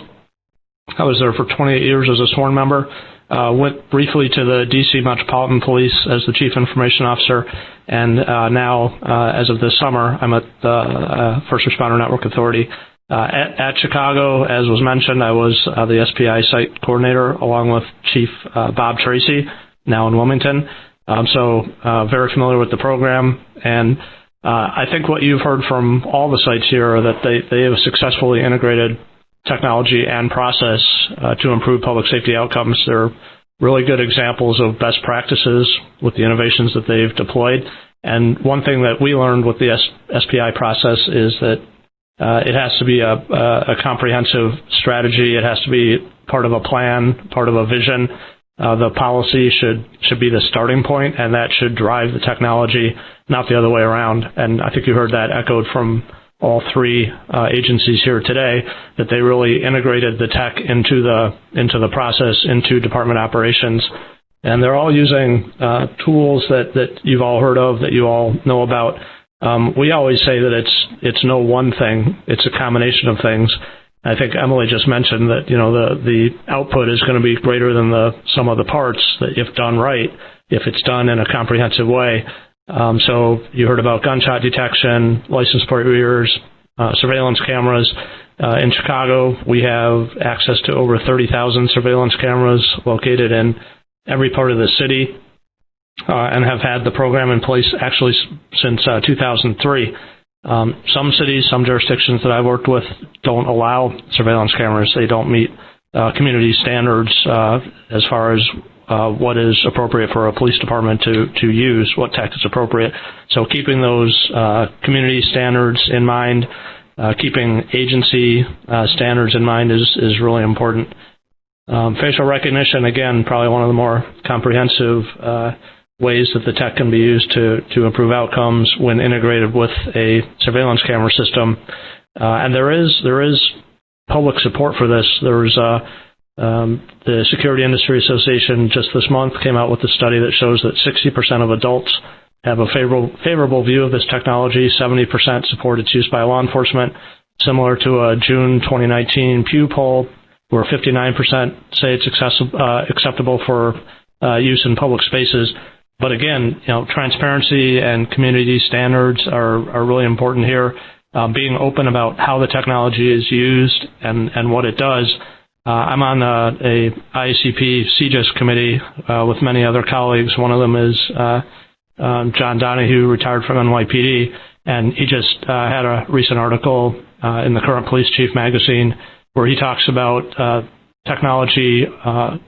I was there for 28 years as a sworn member. Went briefly to the D.C. Metropolitan Police as the Chief Information Officer, and now, as of this summer, I'm at the First Responder Network Authority. At Chicago, as was mentioned, I was the SPI Site Coordinator, along with Chief Bob Tracy, now in Wilmington. So very familiar with the program, and I think what you've heard from all the sites here are that they have successfully integrated technology and process to improve public safety outcomes. They're really good examples of best practices with the innovations that they've deployed. And one thing that we learned with the SPI process is that it has to be a comprehensive strategy. It has to be part of a plan, part of a vision. The policy should be the starting point, and that should drive the technology, not the other way around. And I think you heard that echoed from all three agencies here today, that they really integrated the tech into the process, into department operations. And they're all using tools that you've all heard of, that you all know about. We always say that it's no one thing, it's a combination of things. I think Emily just mentioned that, the output is going to be greater than the sum of the parts, that if done right, if it's done in a comprehensive way. So you heard about gunshot detection, license plate readers, surveillance cameras. In Chicago, we have access to over 30,000 surveillance cameras located in every part of the city, and have had the program in place actually since 2003. Some cities, some jurisdictions that I've worked with don't allow surveillance cameras. They don't meet community standards as far as what is appropriate for a police department to use, what tech is appropriate. So keeping those community standards in mind, keeping agency standards in mind is really important. Facial recognition, again, probably one of the more comprehensive ways that the tech can be used to improve outcomes when integrated with a surveillance camera system. And there is public support for this. There's the Security Industry Association just this month came out with a study that shows that 60% of adults have a favorable view of this technology, 70% support its use by law enforcement, similar to a June 2019 Pew poll, where 59% say it's acceptable for use in public spaces. But again, transparency and community standards are really important here. Being open about how the technology is used and what it does. I'm on a IACP CJIS committee with many other colleagues. One of them is John Donahue, retired from NYPD, and he just had a recent article in the Current Police Chief magazine where he talks about technology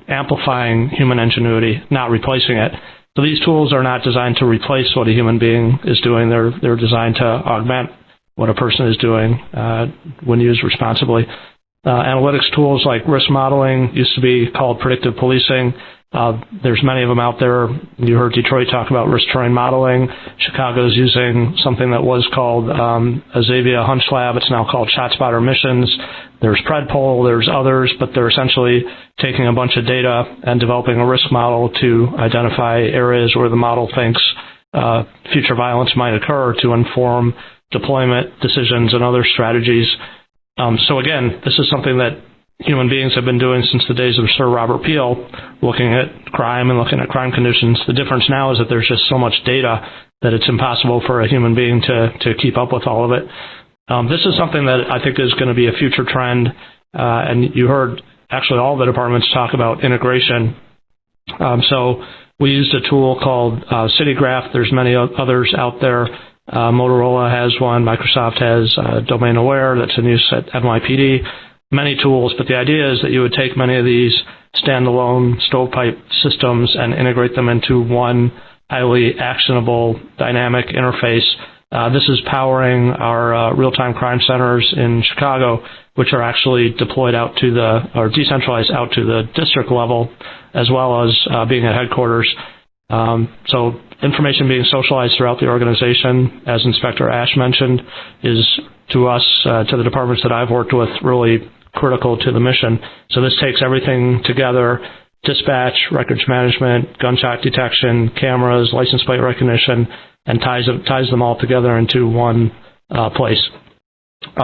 amplifying human ingenuity, not replacing it. So these tools are not designed to replace what a human being is doing. They're designed to augment what a person is doing when used responsibly. Analytics tools like risk modeling used to be called predictive policing. There's many of them out there. You heard Detroit talk about risk terrain modeling. Chicago's using something that was called Azavia Hunch Lab. It's now called ShotSpotter Missions. There's Predpol, there's others, but they're essentially taking a bunch of data and developing a risk model to identify areas where the model thinks future violence might occur to inform deployment decisions and other strategies. So again, this is something that human beings have been doing since the days of Sir Robert Peel, looking at crime and looking at crime conditions. The difference now is that there's just so much data that it's impossible for a human being to keep up with all of it. This is something that I think is going to be a future trend, and you heard actually all the departments talk about integration. So we used a tool called CityGraph. There's many others out there. Motorola has one. Microsoft has Domain Aware that's in use at NYPD. many tools, but the idea is that you would take many of these standalone stovepipe systems and integrate them into one highly actionable dynamic interface. This is powering our real-time crime centers in Chicago, which are actually deployed out to or decentralized out to the district level, as well as being at headquarters. So information being socialized throughout the organization, as Inspector Ash mentioned, is to us, to the departments that I've worked with, really critical to the mission. So this takes everything together: dispatch, records management, gunshot detection, cameras, license plate recognition, and ties them all together into one place.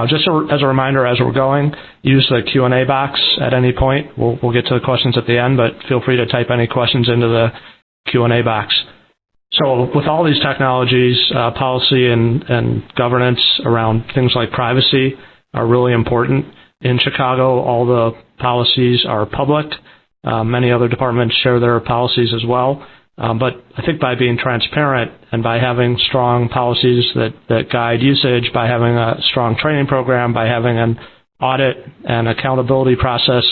Just as a reminder, as we're going, use the Q&A box at any point. We'll get to the questions at the end, but feel free to type any questions into the Q&A box. So with all these technologies, policy and governance around things like privacy are really important. In Chicago, all the policies are public. Many other departments share their policies as well. But I think by being transparent and by having strong policies that guide usage, by having a strong training program, by having an audit and accountability process,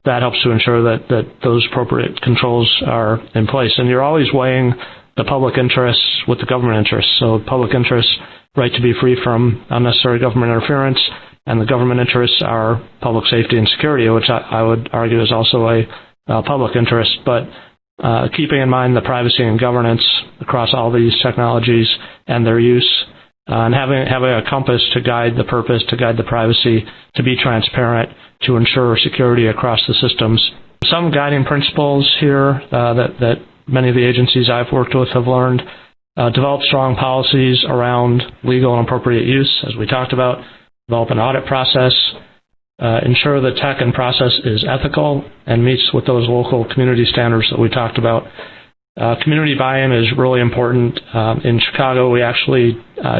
that helps to ensure that those appropriate controls are in place. And you're always weighing the public interests with the government interests. So public interests, right to be free from unnecessary government interference, and the government interests are public safety and security, which I would argue is also a public interest. But keeping in mind the privacy and governance across all these technologies and their use, and having a compass to guide the purpose, to guide the privacy, to be transparent, to ensure security across the systems. Some guiding principles here that many of the agencies I've worked with have learned: develop strong policies around legal and appropriate use, as we talked about. Develop an audit process. Ensure the tech and process is ethical and meets with those local community standards that we talked about. Community buy-in is really important. In Chicago, we actually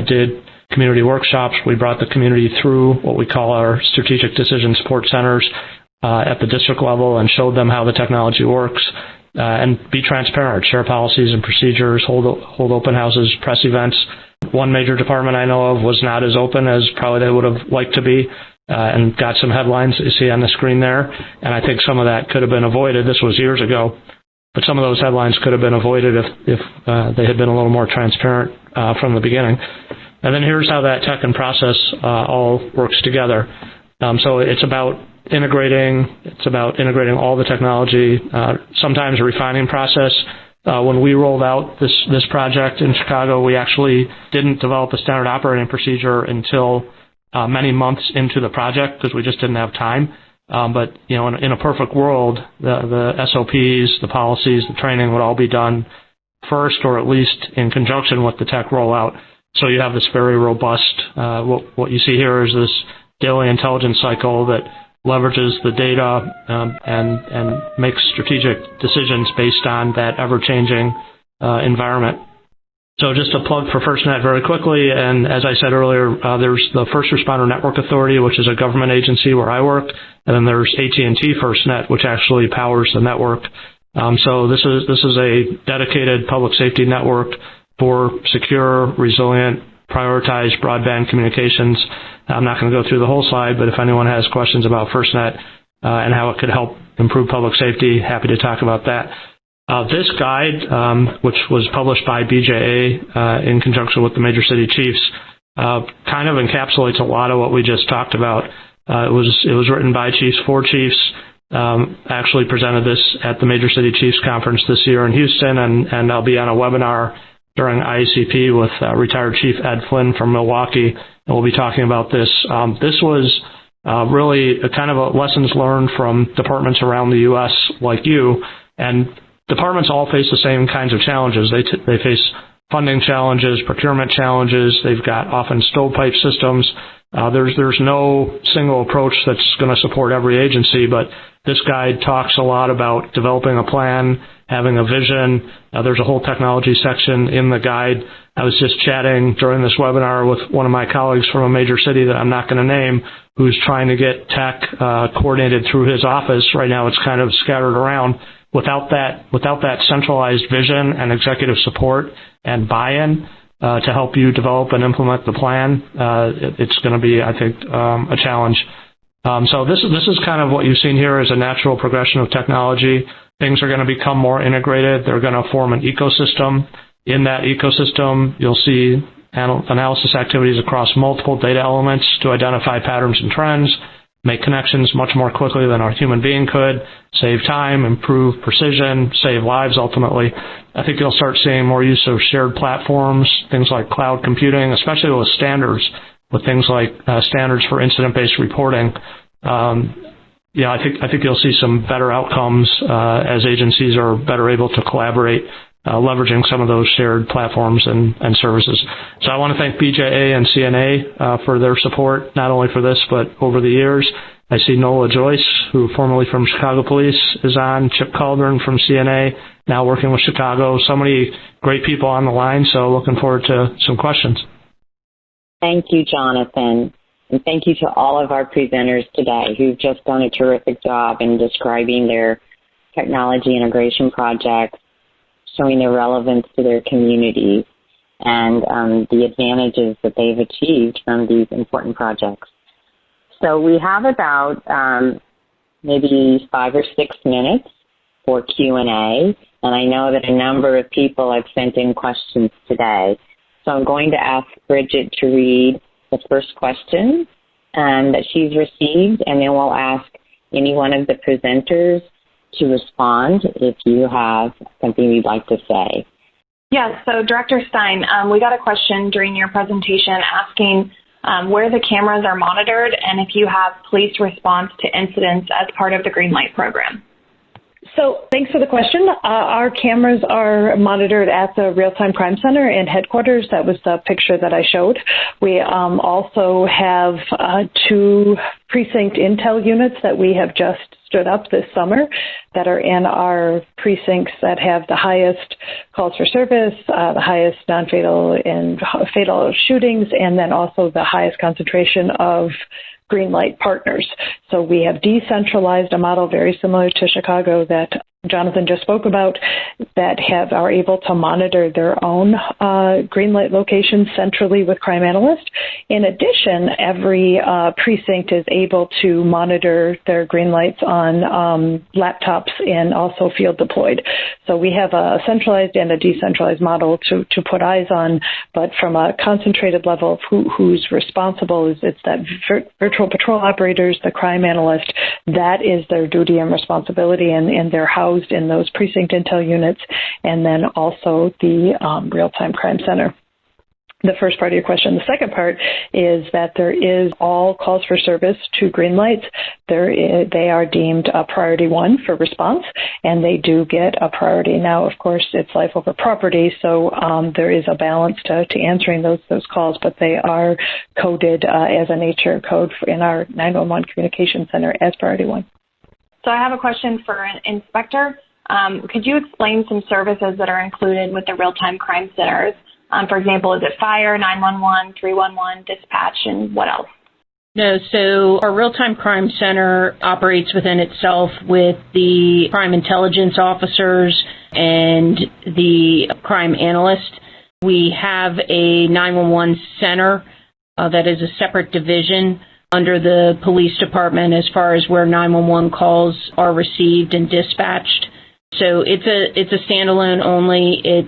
did community workshops. We brought the community through what we call our strategic decision support centers at the district level and showed them how the technology works. And be transparent, share policies and procedures, hold open houses, press events. One major department I know of was not as open as probably they would have liked to be, and got some headlines that you see on the screen there. And I think some of that could have been avoided. This was years ago, but some of those headlines could have been avoided if they had been a little more transparent from the beginning. And then here's how that tech and process all works together. So it's about integrating all the technology, sometimes a refining process. When we rolled out this project in Chicago, we actually didn't develop a standard operating procedure until many months into the project because we just didn't have time. But in a perfect world, the SOPs, the policies, the training would all be done first, or at least in conjunction with the tech rollout. So you have this very robust. What you see here is this daily intelligence cycle that leverages the data and makes strategic decisions based on that ever-changing environment. So just a plug for FirstNet very quickly, and as I said earlier, there's the First Responder Network Authority, which is a government agency where I work, and then there's AT&T FirstNet, which actually powers the network. So this is a dedicated public safety network for secure, resilient, prioritized broadband communications. I'm not going to go through the whole slide, but if anyone has questions about FirstNet and how it could help improve public safety, happy to talk about that. This guide, which was published by BJA in conjunction with the Major City Chiefs, kind of encapsulates a lot of what we just talked about. It was written by chiefs for chiefs. Actually presented this at the Major City Chiefs Conference this year in Houston, and I'll be on a webinar during IACP with retired Chief Ed Flynn from Milwaukee, and we'll be talking about this. This was really a kind of a lessons learned from departments around the U.S. like you, and departments all face the same kinds of challenges. They face funding challenges, procurement challenges. They've got often stovepipe systems. There's no single approach that's going to support every agency, but this guide talks a lot about developing a plan, having a vision. There's a whole technology section in the guide. I was just chatting during this webinar with one of my colleagues from a major city that I'm not going to name, who's trying to get tech coordinated through his office. Right now it's kind of scattered around. Without that centralized vision and executive support and buy-in to help you develop and implement the plan, it's going to be, I think, a challenge. So this is kind of what you've seen here is a natural progression of technology. Things are going to become more integrated. They're going to form an ecosystem. In that ecosystem, you'll see analysis activities across multiple data elements to identify patterns and trends, make connections much more quickly than our human being could, save time, improve precision, save lives ultimately. I think you'll start seeing more use of shared platforms, things like cloud computing, especially with standards, with things like standards for incident-based reporting. I think you'll see some better outcomes as agencies are better able to collaborate, leveraging some of those shared platforms and services. So I want to thank BJA and CNA for their support, not only for this, but over the years. I see Nola Joyce, who formerly from Chicago Police is on, Chip Calderon from CNA, now working with Chicago. So many great people on the line, so looking forward to some questions. Thank you, Jonathan. And thank you to all of our presenters today who've just done a terrific job in describing their technology integration projects, showing their relevance to their communities, and the advantages that they've achieved from these important projects. So we have about maybe 5 or 6 minutes for Q&A, and I know that a number of people have sent in questions today. So I'm going to ask Bridget to read the first question that she's received, and then we'll ask any one of the presenters to respond if you have something you'd like to say. Yes, so Director Stein, we got a question during your presentation asking where the cameras are monitored and if you have police response to incidents as part of the Green Light program. So thanks for the question. Our cameras are monitored at the Real-Time Crime Center in headquarters. That was the picture that I showed. We also have 2 precinct intel units that we have just stood up this summer that are in our precincts that have the highest calls for service, the highest non-fatal and fatal shootings, and then also the highest concentration of Green Light partners. So we have decentralized a model very similar to Chicago that Jonathan just spoke about that are able to monitor their own Green Light locations centrally with crime analysts. In addition, every precinct is able to monitor their Green Lights on laptops and also field deployed. So we have a centralized and a decentralized model to put eyes on, but from a concentrated level of who's responsible, it's that virtual patrol operators, the crime analyst, that is their duty and responsibility, and they're housed in those precinct intel units, and then also the Real-Time Crime Center. The first part of your question. The second part is that there is all calls for service to Green Lights. They are deemed a priority 1 for response, and they do get a priority. Now, of course, it's life over property, so there is a balance to answering those calls, but they are coded as a nature code in our 911 communication center as priority 1. So I have a question for an inspector. Could you explain some services that are included with the real-time crime centers? For example, is it fire, 911, 311, dispatch, and what else? No, so our real-time crime center operates within itself with the crime intelligence officers and the crime analyst. We have a 911 center that is a separate division under the police department as far as where 911 calls are received and dispatched. So it's a standalone only. It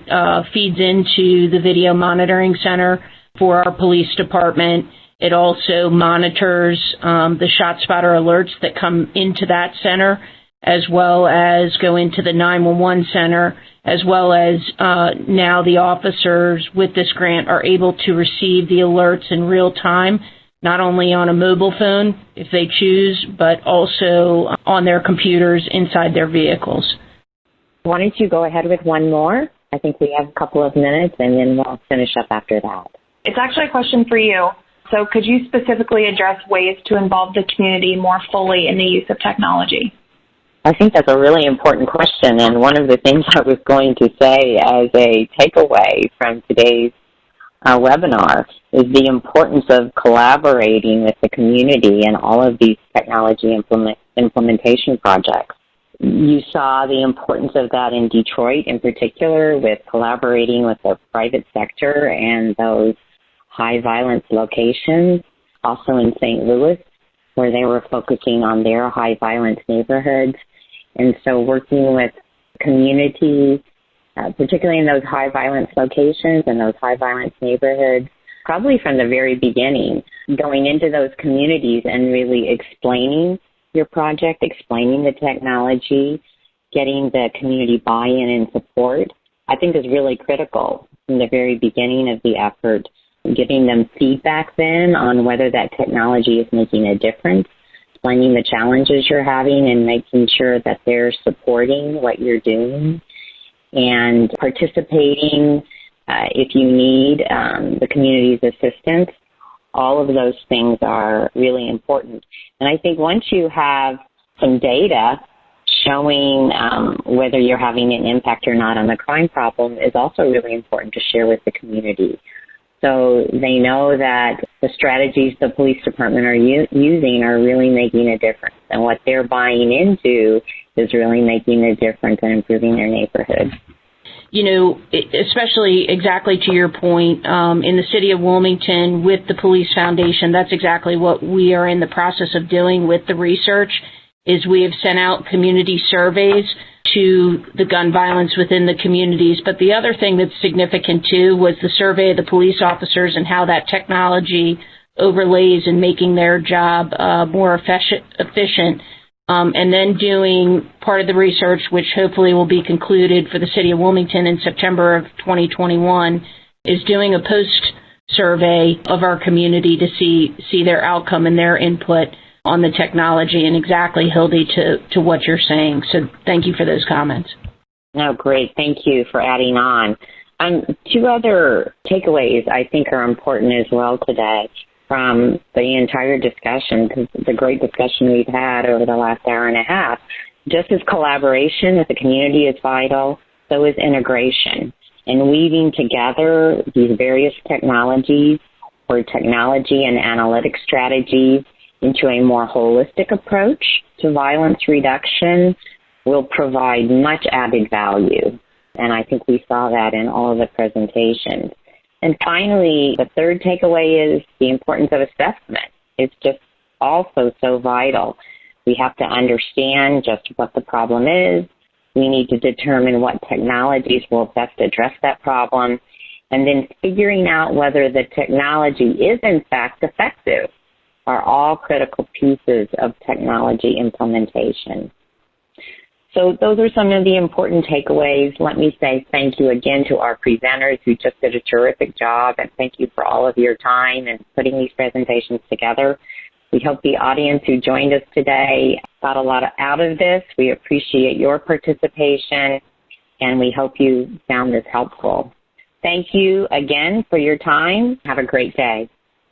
feeds into the video monitoring center for our police department. It also monitors the ShotSpotter alerts that come into that center, as well as go into the 911 center, as well as now the officers with this grant are able to receive the alerts in real time, not only on a mobile phone if they choose, but also on their computers inside their vehicles. Why don't you go ahead with one more? I think we have a couple of minutes, and then we'll finish up after that. It's actually a question for you. So could you specifically address ways to involve the community more fully in the use of technology? I think that's a really important question, and one of the things I was going to say as a takeaway from today's webinar is the importance of collaborating with the community in all of these technology implementation projects. You saw the importance of that in Detroit in particular, with collaborating with the private sector and those high violence locations. Also in St. Louis, where they were focusing on their high violence neighborhoods. And so working with community, particularly in those high violence locations and those high violence neighborhoods, probably from the very beginning, going into those communities and really explaining your project, explaining the technology, getting the community buy-in and support, I think is really critical from the very beginning of the effort, giving them feedback then on whether that technology is making a difference, explaining the challenges you're having and making sure that they're supporting what you're doing and participating if you need the community's assistance. All of those things are really important. And I think once you have some data showing whether you're having an impact or not on the crime problem is also really important to share with the community. So they know that the strategies the police department are using are really making a difference, and what they're buying into is really making a difference and improving their neighborhood. You know, especially exactly to your point, in the city of Wilmington with the Police Foundation, that's exactly what we are in the process of doing with the research, is we have sent out community surveys to the gun violence within the communities. But the other thing that's significant, too, was the survey of the police officers and how that technology overlays in making their job more efficient. And then doing part of the research, which hopefully will be concluded for the city of Wilmington in September of 2021, is doing a post-survey of our community to see their outcome and their input on the technology, and exactly, Hildy, to what you're saying. So thank you for those comments. No, great. Thank you for adding on. Two other takeaways I think are important as well today from the entire discussion, the great discussion we've had over the last hour and a half. Just as collaboration with the community is vital, so is integration. And weaving together these various technologies or technology and analytic strategies into a more holistic approach to violence reduction will provide much added value. And I think we saw that in all of the presentations. And finally, the third takeaway is the importance of assessment. It's just also so vital. We have to understand just what the problem is. We need to determine what technologies will best address that problem, and then figuring out whether the technology is in fact effective are all critical pieces of technology implementation. So those are some of the important takeaways. Let me say thank you again to our presenters who just did a terrific job, and thank you for all of your time in putting these presentations together. We hope the audience who joined us today got a lot out of this. We appreciate your participation, and we hope you found this helpful. Thank you again for your time. Have a great day.